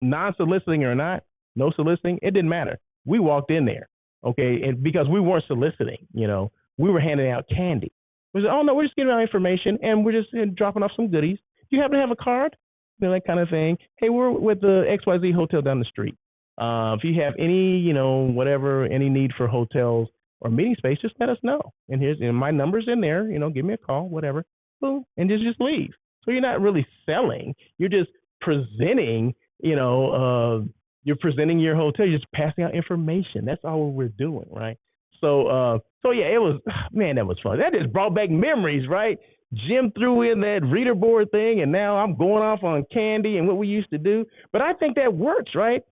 non-soliciting or not, no soliciting, it didn't matter. We walked in there, okay? And because we weren't soliciting, we were handing out candy. We said, oh, no, we're just giving out information, and we're just dropping off some goodies. Do you happen to have a card? That kind of thing. Hey, we're with the XYZ hotel down the street. If you have any, any need for hotels or meeting space, just let us know. And here's my number's in there. Give me a call, whatever. Boom, and just leave. So you're not really selling. You're just presenting. You're presenting your hotel. You're just passing out information. That's all we're doing, right? So yeah, it was, man, that was fun. That just brought back memories, right? Jim threw in that reader board thing, and now I'm going off on candy and what we used to do. But I think that works, right?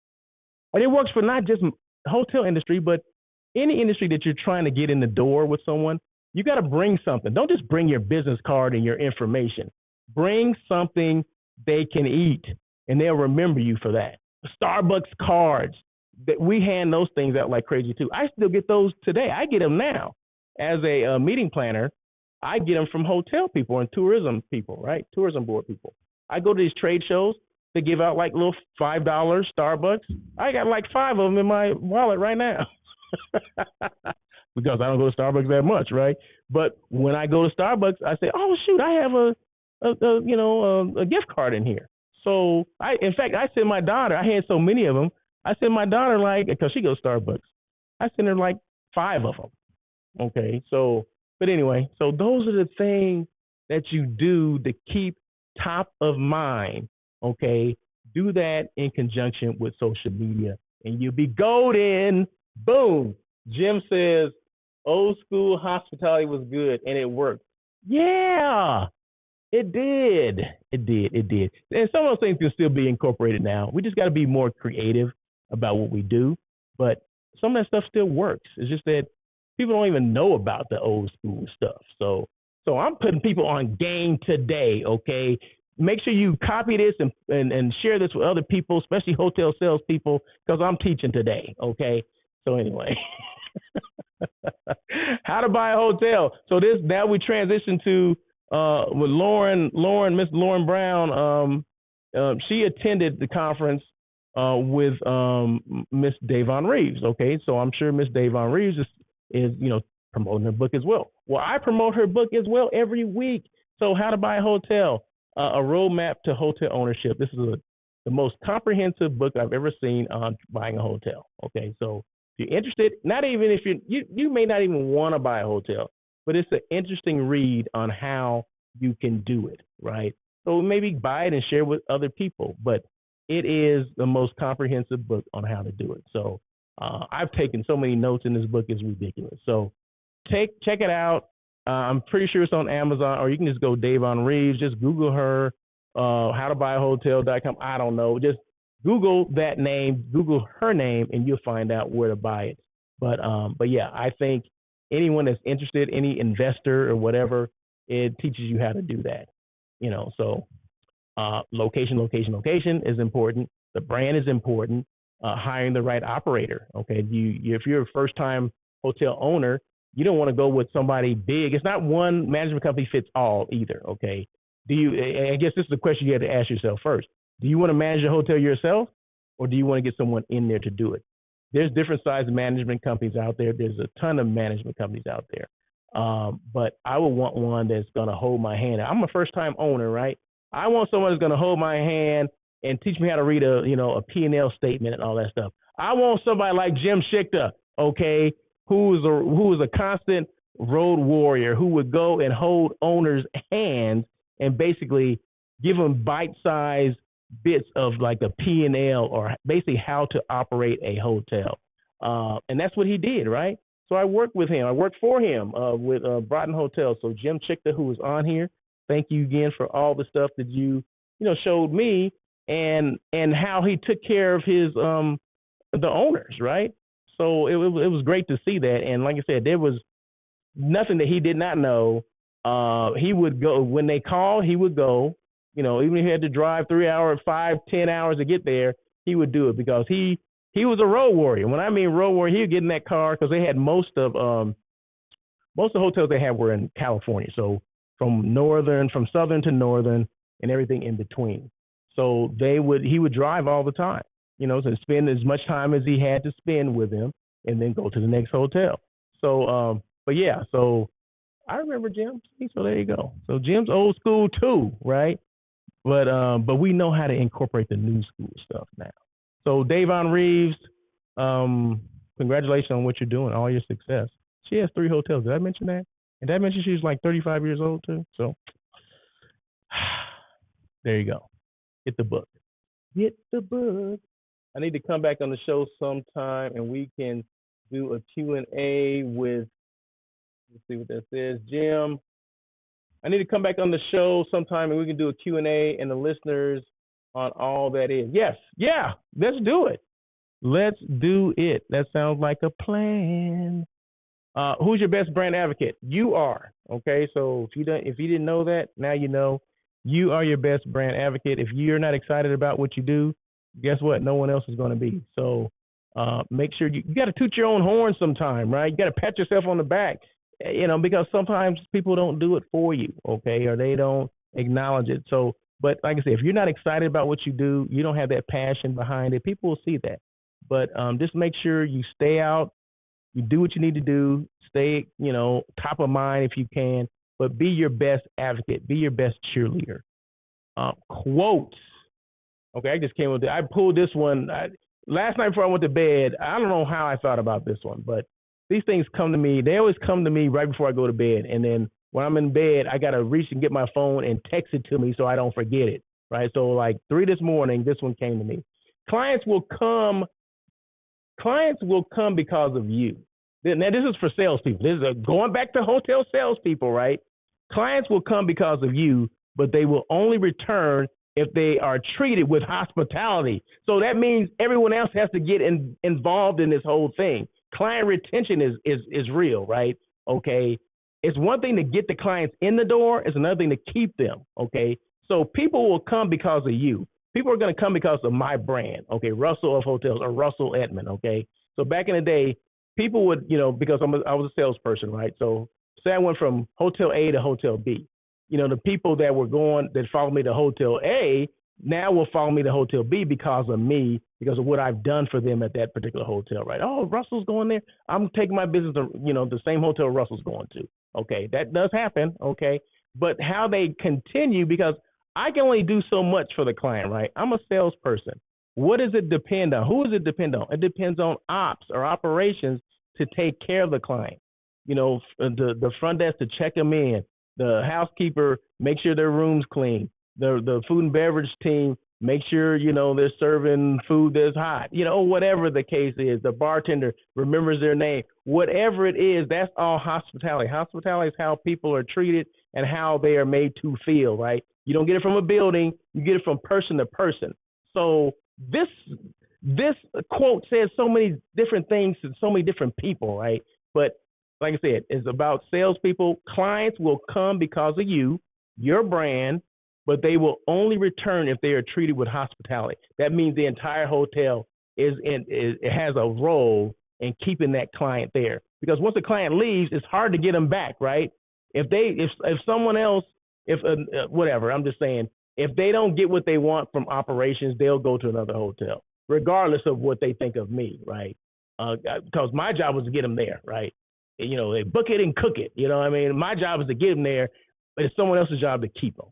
And it works for not just hotel industry, but any industry that you're trying to get in the door with someone. You got to bring something. Don't just bring your business card and your information. Bring something they can eat, and they'll remember you for that. Starbucks cards, that we hand those things out like crazy too. I still get those today. I get them now as a meeting planner. I get them from hotel people and tourism people, right? Tourism board people. I go to these trade shows. They give out like little $5 Starbucks. I got like 5 of them in my wallet right now. Because I don't go to Starbucks that much, right? But when I go to Starbucks, I say, "Oh shoot, I have a gift card in here." So in fact, I send my daughter. I had so many of them. I send my daughter because she goes to Starbucks. I send her like 5 of them. Okay, but anyway, so those are the things that you do to keep top of mind. Okay, do that in conjunction with social media, and you'll be golden. Boom. Jim says, old school hospitality was good and it worked. Yeah, it did. It did. And some of those things can still be incorporated now. We just got to be more creative about what we do. But some of that stuff still works. It's just that people don't even know about the old school stuff. So I'm putting people on game today, okay? Make sure you copy this and share this with other people, especially hotel salespeople, because I'm teaching today, okay? So anyway, how to buy a hotel. So now we transition to with Miss Lauren Brown. She attended the conference with Miss Davon Reeves. Okay, so I'm sure Miss Davon Reeves is promoting her book as well. Well, I promote her book as well every week. So, how to buy a hotel, a roadmap to hotel ownership. This is the most comprehensive book I've ever seen on buying a hotel. Okay, so if you're interested, not even if you may not even want to buy a hotel, but it's an interesting read on how you can do it, right? So maybe buy it and share with other people, but it is the most comprehensive book on how to do it. So I've taken so many notes in this book, it's ridiculous. So check it out. I'm pretty sure it's on Amazon, or you can just go Davon Reeves. Just Google her, howtobuyhotel.com. I don't know. Just Google that name, Google her name, and you'll find out where to buy it. But yeah, I think anyone that's interested, any investor or whatever, it teaches you how to do that. So location is important. The brand is important. Hiring the right operator. Okay, if you're a first-time hotel owner, you don't want to go with somebody big. It's not one management company fits all either. Okay, I guess this is the question you have to ask yourself first. Do you want to manage a hotel yourself, or do you want to get someone in there to do it? There's different sized management companies out there. There's a ton of management companies out there. But I would want one that's going to hold my hand. I'm a first-time owner, right? I want someone that's going to hold my hand and teach me how to read a P&L statement and all that stuff. I want somebody like Jim Schichter, okay, who is a constant road warrior, who would go and hold owners' hands and basically give them bite-sized bits of like a P&L, or basically how to operate a hotel. And that's what he did, right? So I worked with him. I worked for him with Broughton Hotel. So Jim Schichter, who was on here, thank you again for all the stuff that you showed me, and how he took care of his the owners, right? So it was great to see that. And like I said, there was nothing that he did not know. He would go when they called. He would go. Even if he had to drive 3 hours, 5, 10 hours to get there, he would do it because he was a road warrior. When I mean road warrior, he would get in that car because they had most of the hotels they had were in California. So from southern to northern and everything in between. So he would drive all the time, to spend as much time as he had to spend with them and then go to the next hotel. So, but yeah, so I remember Jim. So there you go. So Jim's old school too, right? But we know how to incorporate the new school stuff now. So Davon Reeves, congratulations on what you're doing, all your success. She has 3 hotels. Did I mention that? And did I mention she's like 35 years old too? So there you go. Get the book. Get the book. I need to come back on the show sometime and we can do a Q&A with, let's see what that says, Jim. I need to come back on the show sometime and we can do a Q&A and the listeners on all that is. Yes. Yeah. Let's do it. Let's do it. That sounds like a plan. Who's your best brand advocate? You are. Okay. So if you didn't know that, now you know. You are your best brand advocate. If you're not excited about what you do, guess what? No one else is going to be. So make sure you got to toot your own horn sometime, right? You got to pat yourself on the back, because sometimes people don't do it for you, okay, or they don't acknowledge it. So, but like I said, if you're not excited about what you do, you don't have that passion behind it, people will see that. But just make sure you stay out, you do what you need to do, stay, top of mind if you can, but be your best advocate, be your best cheerleader. Quotes. Okay, I just came with it. I pulled this one last night before I went to bed. I don't know how I thought about this one, but these things come to me. They always come to me right before I go to bed. And then when I'm in bed, I got to reach and get my phone and text it to me so I don't forget it, right? So like 3 this morning, this one came to me. Clients will come because of you. Now, this is for salespeople. This is going back to hotel salespeople, right? Clients will come because of you, but they will only return if they are treated with hospitality. So that means everyone else has to get involved in this whole thing. Client retention is real, right? Okay. It's one thing to get the clients in the door. It's another thing to keep them. Okay. So people will come because of you. People are going to come because of my brand. Okay. Russell of Hotels or Russell Edmond. Okay. So back in the day, people would, because I was a salesperson, right? So say I went from Hotel A to Hotel B. The people that followed me to Hotel A now will follow me to Hotel B because of me, because of what I've done for them at that particular hotel, right? Oh, Russell's going there. I'm taking my business to, the same hotel Russell's going to. Okay, that does happen. Okay, but how they continue, because I can only do so much for the client, right? I'm a salesperson. What does it depend on? Who does it depend on? It depends on ops or operations to take care of the client. You know, the front desk to check them in, the housekeeper make sure their room's clean, the food and beverage team make sure, you know, they're serving food that's hot, you know, whatever the case is. The bartender remembers their name, whatever it is. That's all hospitality. Hospitality is how people are treated and how they are made to feel, right? You don't get it from a building, you get it from person to person. So this quote says so many different things to so many different people, right? But like I said, it's about salespeople. Clients will come because of you, your brand, but they will only return if they are treated with hospitality. That means the entire hotel it has a role in keeping that client there. Because once a client leaves, it's hard to get them back, right? If someone else, whatever, I'm just saying, if they don't get what they want from operations, they'll go to another hotel, regardless of what they think of me, right? Because my job was to get them there, right? You know, they book it and cook it. You know what I mean? My job is to get them there, but it's someone else's job to keep them.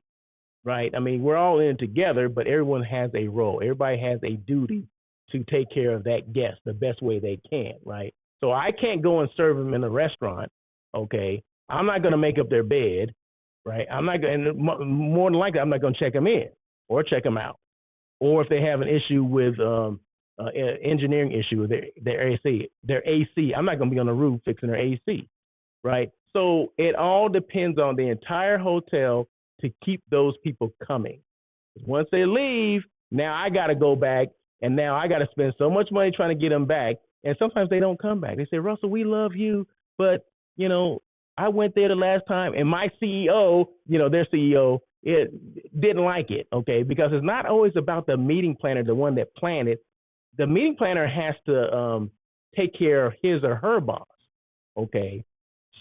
Right? I mean, we're all in it together, but everyone has a role. Everybody has a duty to take care of that guest the best way they can, right? So I can't go and serve them in a restaurant, okay? I'm not going to make up their bed, right? I'm not going, and more than likely, I'm not going to check them in or check them out. Or if they have an issue with engineering issue with their AC, I'm not going to be on the roof fixing their AC, right? So it all depends on the entire hotel to keep those people coming. Once they leave, now I got to go back, and now I got to spend so much money trying to get them back. And sometimes they don't come back. They say, Russell, we love you, but, you know, I went there the last time, and my CEO, you know, their CEO, it didn't like it, okay? Because it's not always about the meeting planner, the one that planned it. The meeting planner has to take care of his or her boss, okay?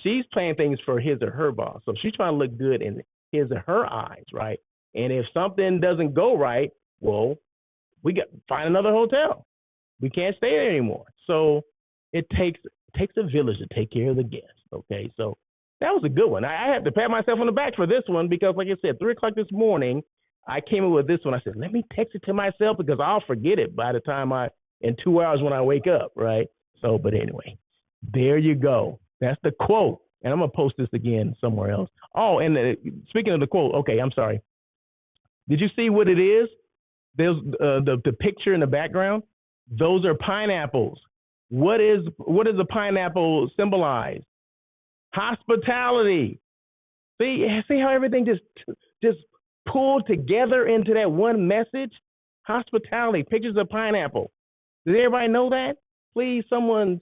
She's planning things for his or her boss. So she's trying to look good in his or her eyes, right? And if something doesn't go right, well, we got find another hotel. We can't stay there anymore. So it takes a village to take care of the guests. Okay, so that was a good one. I have to pat myself on the back for this one because, like I said, 3:00 this morning, I came up with this one. I said, let me text it to myself because I'll forget it by the time in 2 hours when I wake up, right? So, but anyway, there you go. That's the quote. And I'm going to post this again somewhere else. Oh, and speaking of the quote, okay, I'm sorry. Did you see what it is? There's the picture in the background. Those are pineapples. What does a pineapple symbolize? Hospitality. See how everything just pulled together into that one message? Hospitality. Pictures of pineapple. Does everybody know that? Please, someone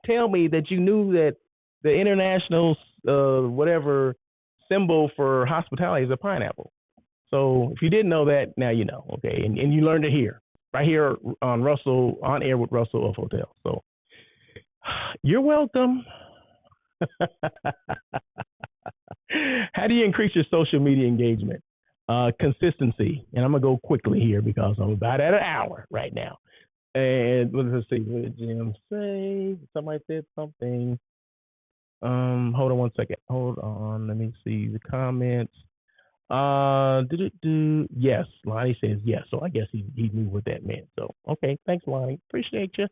tell me that you knew that the international whatever symbol for hospitality is a pineapple. So if you didn't know that, now you know, okay? And you learned it here, right here on On Air with Russell of Hotel. So you're welcome. How do you increase your social media engagement? Consistency. And I'm going to go quickly here because I'm about at an hour right now. And let's see, what did Jim say? Somebody said something. Hold on one second. Hold on. Let me see the comments. Yes, Lonnie says yes. So I guess he knew what that meant. So okay, thanks, Lonnie. Appreciate you.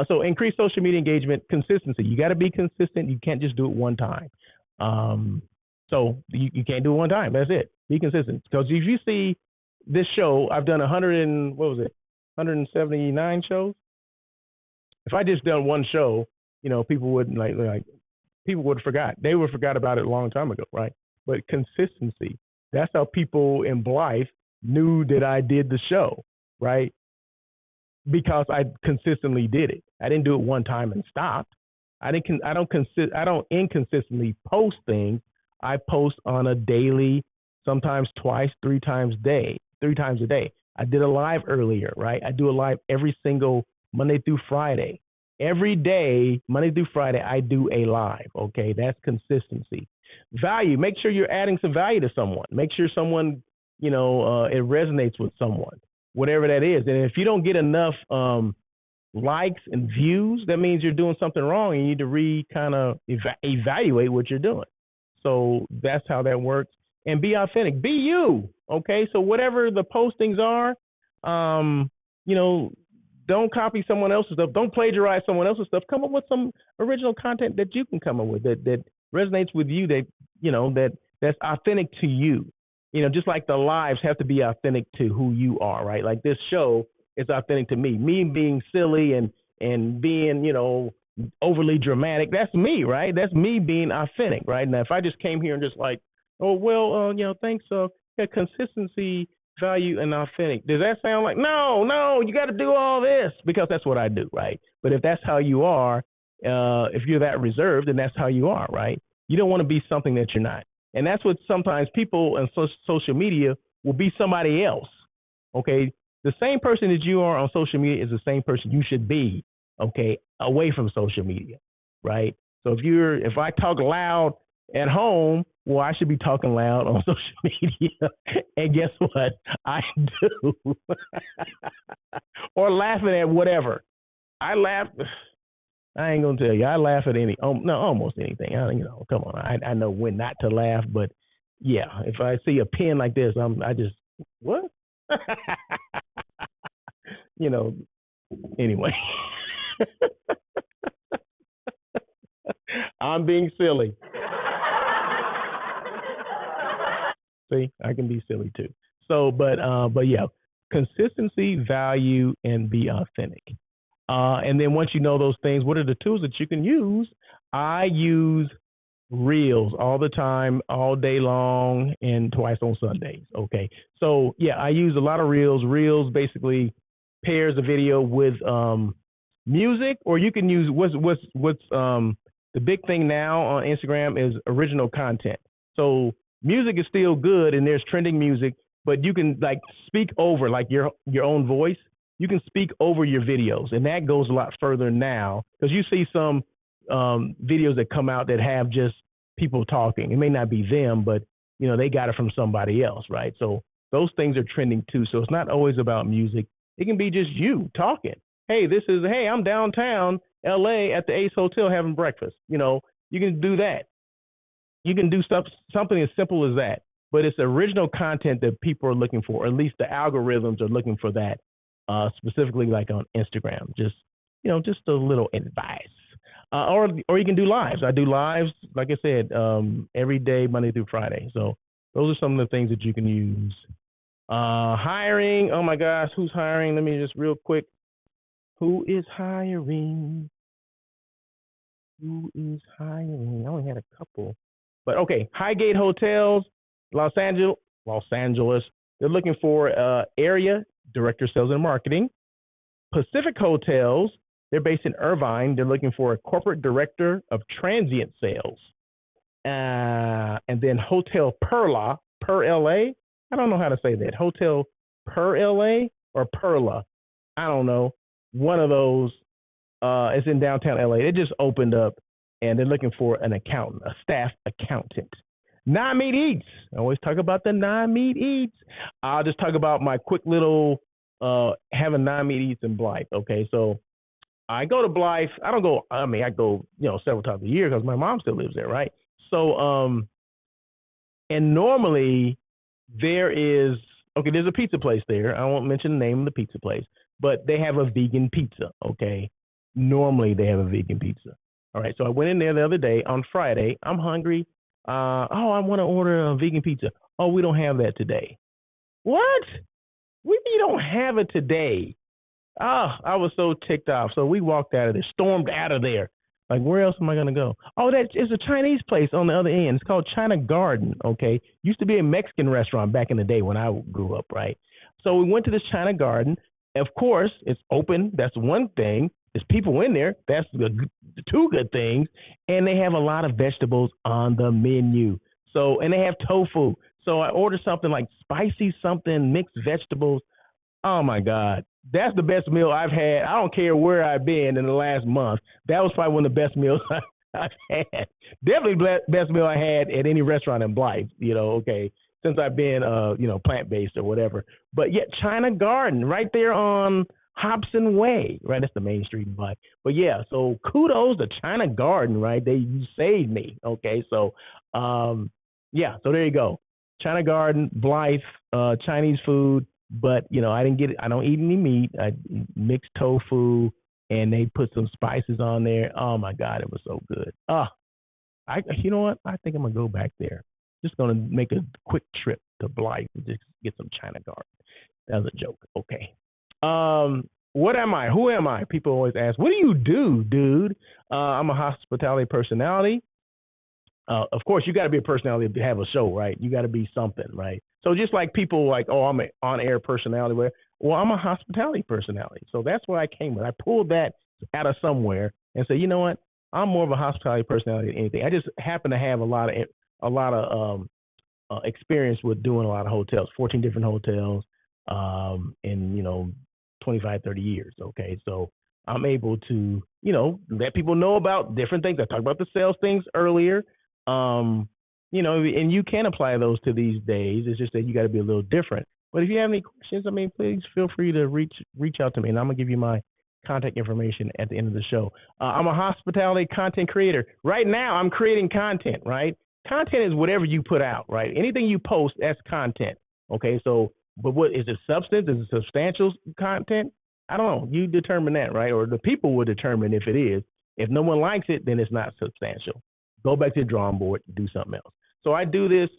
So increase social media engagement, consistency. You got to be consistent. You can't just do it one time. So you can't do it one time. That's it. Be consistent. Because if you see this show, I've done 179 shows. If I just done one show, you know, people wouldn't like people would have forgot. They would have forgot about it a long time ago, right? But consistency. That's how people in Blythe knew that I did the show, right? Because I consistently did it. I didn't do it one time and stopped. I don't inconsistently post things. I post on a daily, sometimes twice, three times a day. I did a live earlier, right? I do a live every single Monday through Friday. Every day, Monday through Friday, I do a live, okay? That's consistency. Value, make sure you're adding some value to someone. Make sure someone, it resonates with someone, whatever that is. And if you don't get enough likes and views, that means you're doing something wrong and you need to evaluate what you're doing. So that's how that works. And be authentic. Be you. Okay. So whatever the postings are, you know, don't copy someone else's stuff. Don't plagiarize someone else's stuff. Come up with some original content that you can come up with that resonates with you. That that's authentic to you. You know, just like the lives have to be authentic to who you are, right? Like this show is authentic to me. Me being silly and being, you know, overly dramatic. That's me, right? That's me being authentic, right? Now, if I just came here and just like, oh well, you know, thanks. Yeah, consistency, value, and authentic. Does that sound like no? You got to do all this because that's what I do, right? But if that's how you are, if you're that reserved, then that's how you are, right? You don't want to be something that you're not, and that's what sometimes people on social media will be somebody else. Okay, the same person that you are on social media is the same person you should be. Okay, away from social media, right? So if I talk loud at home, well, I should be talking loud on social media. And guess what? I do. Or laughing at whatever. I laugh. I ain't gonna tell you. I laugh at almost anything. You know, come on. I know when not to laugh, but yeah, if I see a pen like this, I just what? You know. Anyway. I'm being silly. See, I can be silly too. So, but yeah, consistency, value, and be authentic. And then once you know those things, what are the tools that you can use? I use Reels all the time, all day long, and twice on Sundays. Okay, so yeah, I use a lot of Reels. Reels basically pairs the video with music, or you can use what's the big thing now on Instagram is original content. So music is still good, and there's trending music, but you can like speak over like your own voice. You can speak over your videos, and that goes a lot further now because you see some videos that come out that have just people talking. It may not be them, but you know they got it from somebody else, right? So those things are trending too. So it's not always about music. It can be just you talking. Hey, I'm downtown LA at the Ace Hotel having breakfast. You know, you can do that. You can do something as simple as that, but it's original content that people are looking for, or at least the algorithms are looking for that, specifically like on Instagram. Just a little advice. Or you can do lives. I do lives, like I said, every day, Monday through Friday. So those are some of the things that you can use. Hiring. Oh my gosh, who's hiring? Let me just real quick. Who is hiring? Who is hiring? I only had a couple. But okay, Highgate Hotels, Los Angeles. They're looking for area director of sales and marketing. Pacific Hotels, they're based in Irvine. They're looking for a corporate director of transient sales. And then Hotel Perla, I don't know how to say that. Hotel Per LA or Perla. I don't know. One of those is in downtown LA. It just opened up, and they're looking for an accountant, a staff accountant. Non-meat eats. I always talk about the non-meat eats. I'll just talk about my quick little having non-meat eats in Blythe. Okay, so I go to Blythe. I go, several times a year because my mom still lives there, right? So, and normally there's a pizza place there. I won't mention the name of the pizza place, but they have a vegan pizza, okay? Normally they have a vegan pizza. All right, so I went in there the other day on Friday. I'm hungry. I want to order a vegan pizza. Oh, we don't have that today. What? We don't have it today. I was so ticked off. So we walked out of there, stormed out of there. Like, where else am I going to go? Oh, that is a Chinese place on the other end. It's called China Garden, okay? Used to be a Mexican restaurant back in the day when I grew up, right? So we went to this China Garden. Of course, it's open. That's one thing. There's people in there. That's the two good things. And they have a lot of vegetables on the menu. So, and they have tofu. So I ordered something like spicy something, mixed vegetables. Oh, my God. That's the best meal I've had. I don't care where I've been in the last month. That was probably one of the best meals I've had. Definitely best meal I had at any restaurant in Blythe, okay, since I've been, plant-based or whatever. But yet China Garden right there on Hobson Way, right? That's the main street in Blythe. But yeah, so kudos to China Garden, right? You saved me. Okay, so yeah, so there you go. China Garden, Blythe, Chinese food, but I didn't get it. I don't eat any meat. I mixed tofu, and they put some spices on there. Oh my God, it was so good. You know what? I think I'm gonna go back there. Just gonna make a quick trip to Blythe and just get some China Garden. That was a joke. Okay. What am I? Who am I? People always ask, what do you do, dude? I'm a hospitality personality. Of course, you got to be a personality to have a show, right? You got to be something, right? So just like people like, oh, I'm an on-air personality. Well, I'm a hospitality personality. So that's where I came with. I pulled that out of somewhere and said, you know what? I'm more of a hospitality personality than anything. I just happen to have a lot of experience with doing a lot of hotels, 14 different hotels, in 25, 30 years. Okay, so I'm able to let people know about different things. I talked about the sales things earlier. And you can apply those to these days. It's just that you got to be a little different. But if you have any questions, please feel free to reach out to me, and I'm gonna give you my contact information at the end of the show. I'm a hospitality content creator. Right now, I'm creating content, right? Content is whatever you put out, right? Anything you post, that's content. Okay, so, but what is it? Substance? Is it substantial content? I don't know. You determine that, right? Or the people will determine if it is. If no one likes it, then it's not substantial. Go back to the drawing board, do something else. So I do this,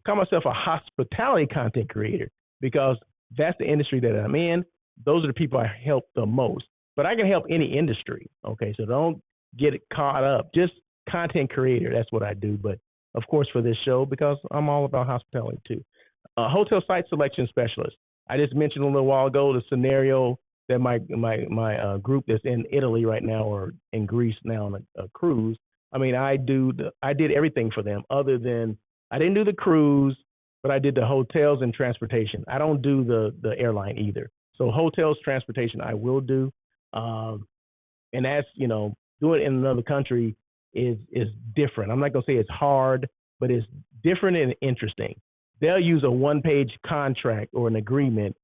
call myself a hospitality content creator because that's the industry that I'm in. Those are the people I help the most. But I can help any industry, okay? So don't get caught up. Just content creator, that's what I do. But, of course, for this show, because I'm all about hospitality too. Hotel site selection specialist. I just mentioned a little while ago the scenario that my group that's in Italy right now or in Greece now on a cruise. I mean, I did everything for them other than I didn't do the cruise, but I did the hotels and transportation. I don't do the airline either. So hotels, transportation, I will do. And that's, doing it in another country is different. I'm not going to say it's hard, but it's different and interesting. They'll use a one-page contract or an agreement.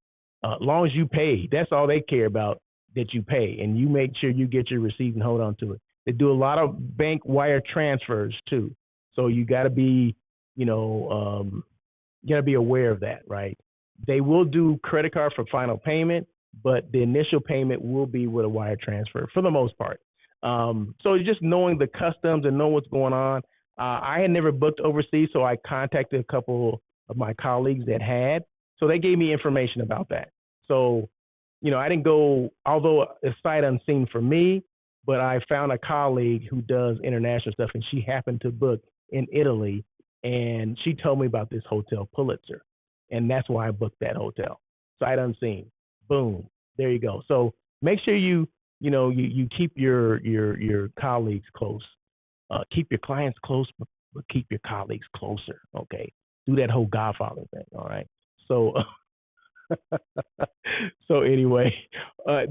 As long as you pay, that's all they care about, that you pay. And you make sure you get your receipt and hold on to it. They do a lot of bank wire transfers too. So you got to be, you got to be aware of that, right? They will do credit card for final payment, but the initial payment will be with a wire transfer for the most part. So just knowing the customs and know what's going on. I had never booked overseas, so I contacted a couple of my colleagues that had. So they gave me information about that. So, I didn't go, although it's sight unseen for me, but I found a colleague who does international stuff, and she happened to book in Italy, and she told me about this hotel, Pulitzer, and that's why I booked that hotel. Sight unseen. Boom. There you go. So make sure you keep your colleagues close. Keep your clients close, but keep your colleagues closer. Okay. Do that whole Godfather thing. All right. So, so anyway,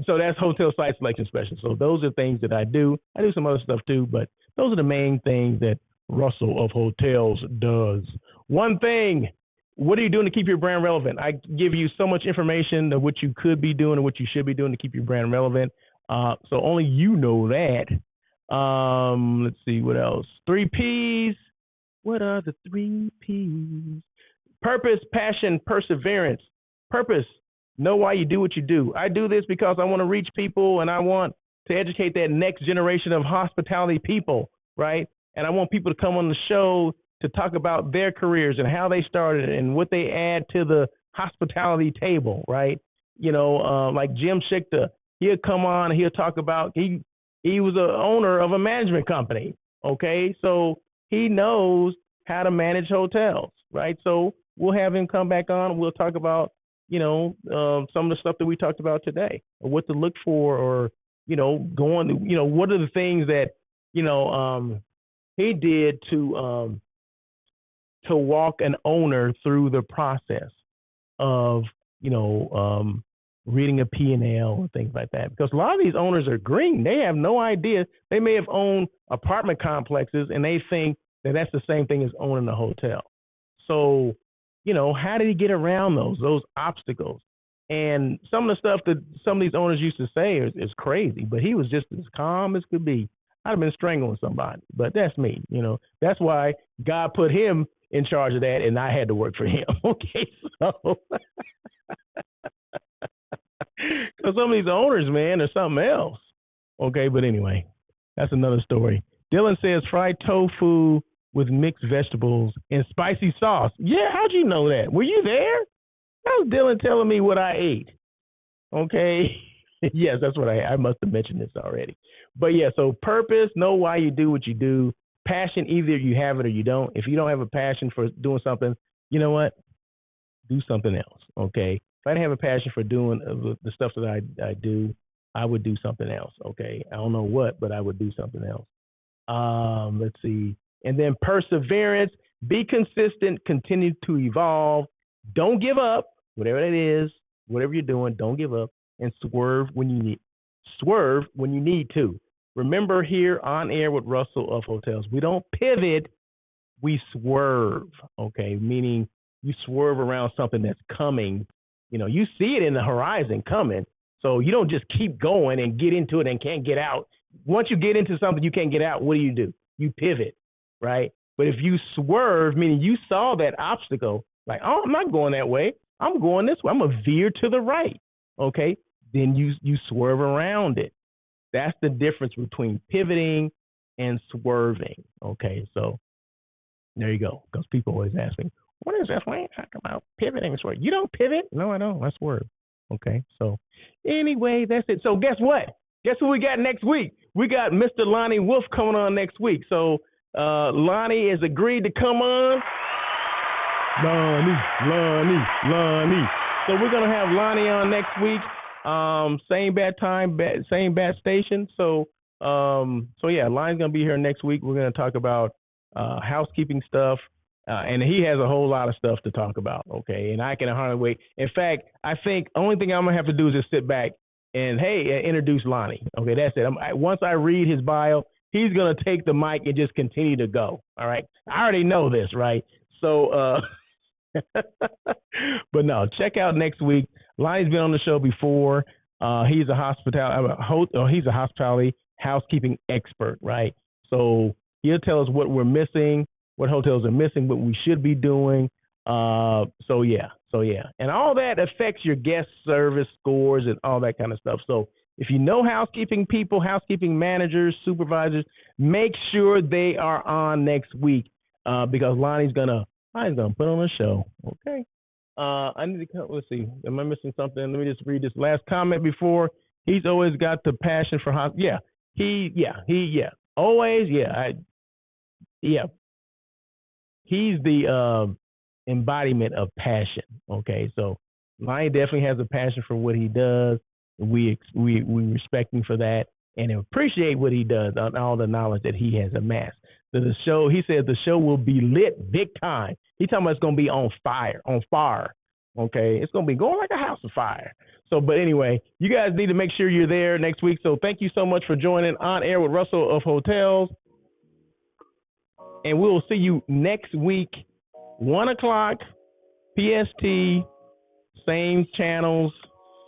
so that's hotel site selection specialist. So those are things that I do. I do some other stuff too, but those are the main things that Russell of Hotels does. One thing, what are you doing to keep your brand relevant? I give you so much information of what you could be doing and what you should be doing to keep your brand relevant. So only you know that. Let's see, what else? 3 P's. What are the 3 P's? Purpose, passion, perseverance. Purpose. Know why you do what you do. I do this because I want to reach people and I want to educate that next generation of hospitality people, right? And I want people to come on the show to talk about their careers and how they started and what they add to the hospitality table, right? Like Jim Schichter, he'll come on and he'll talk about, he was an owner of a management company, okay? So he knows how to manage hotels, right? So we'll have him come back on and we'll talk about, some of the stuff that we talked about today, or what to look for, or, what are the things that, he did to walk an owner through the process of, reading a P&L and things like that. Because a lot of these owners are green. They have no idea. They may have owned apartment complexes and they think that that's the same thing as owning a hotel. So, how did he get around those obstacles? And some of the stuff that some of these owners used to say is crazy, but he was just as calm as could be. I'd have been strangling somebody, but that's me. That's why God put him in charge of that, and I had to work for him. Okay, so because some of these owners, man, are something else. Okay, but anyway, that's another story. Dylan says fried tofu with mixed vegetables and spicy sauce. Yeah, how'd you know that? Were you there? How's Dylan telling me what I ate? Okay. Yes, that's what I must have mentioned this already. But yeah, so purpose, know why you do what you do. Passion, either you have it or you don't. If you don't have a passion for doing something, you know what? Do something else. Okay. If I didn't have a passion for doing the stuff that I do, I would do something else. Okay. I don't know what, but I would do something else. Let's see. And then perseverance, be consistent, continue to evolve. Don't give up, whatever it is, whatever you're doing, don't give up, and swerve when you need to. Remember, here on air with Russell of Hotels, we don't pivot, we swerve. Okay, meaning you swerve around something that's coming. You see it in the horizon coming, so you don't just keep going and get into it and can't get out. Once you get into something you can't get out, what do? You pivot, right? But if you swerve, meaning you saw that obstacle, like, oh, I'm not going that way, I'm going this way, I'm gonna veer to the right. Okay, then you swerve around it. That's the difference between pivoting and swerving. Okay, so there you go. Because people always ask me, what is this? Why are you talking about pivoting and swerve? You don't pivot? No, I don't. I swerve. Okay, so anyway, that's it. So guess what? Guess who we got next week? We got Mr. Lonnie Wolf coming on next week. So Lonnie has agreed to come on. Lonnie. So we're going to have Lonnie on next week. Same bat time, same bat station. So yeah, Lonnie's going to be here next week. We're going to talk about housekeeping stuff. And he has a whole lot of stuff to talk about, okay? And I can hardly wait. In fact, I think only thing I'm going to have to do is just sit back and, introduce Lonnie. Okay, that's it. Once I read his bio, he's going to take the mic and just continue to go, all right? I already know this, right? So, but no, check out next week. Lonnie's been on the show before. He's a hospitality housekeeping expert, right? So he'll tell us what we're missing, what hotels are missing, what we should be doing. So yeah. And all that affects your guest service scores and all that kind of stuff. So if you know housekeeping people, housekeeping managers, supervisors, make sure they are on next week because Lonnie's gonna put on a show. Okay. I need to come. Let's see. Am I missing something? Let me just read this last comment before. He's always got the passion for hospitality. Always. He's the embodiment of passion. Okay, so Lonnie definitely has a passion for what he does. We respect him for that and appreciate what he does and all the knowledge that he has amassed. So the show, he said, the show will be lit big time. He's talking about it's going to be on fire. Okay, it's going to be going like a house of fire. So, but anyway, you guys need to make sure you're there next week. So thank you so much for joining On Air with Russell of Hotels. And we will see you next week, 1 o'clock PST, same channels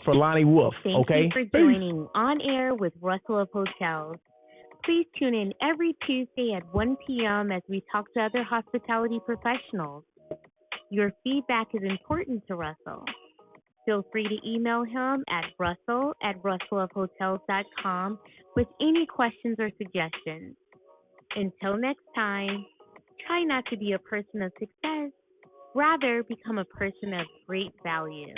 for Lonnie Wolf. Thank you for joining On Air with Russell of Hotels. Please tune in every Tuesday at 1 p.m. as we talk to other hospitality professionals. Your feedback is important to Russell. Feel free to email him at russell@russellofhotels.com with any questions or suggestions. Until next time, try not to be a person of success. Rather, become a person of great value.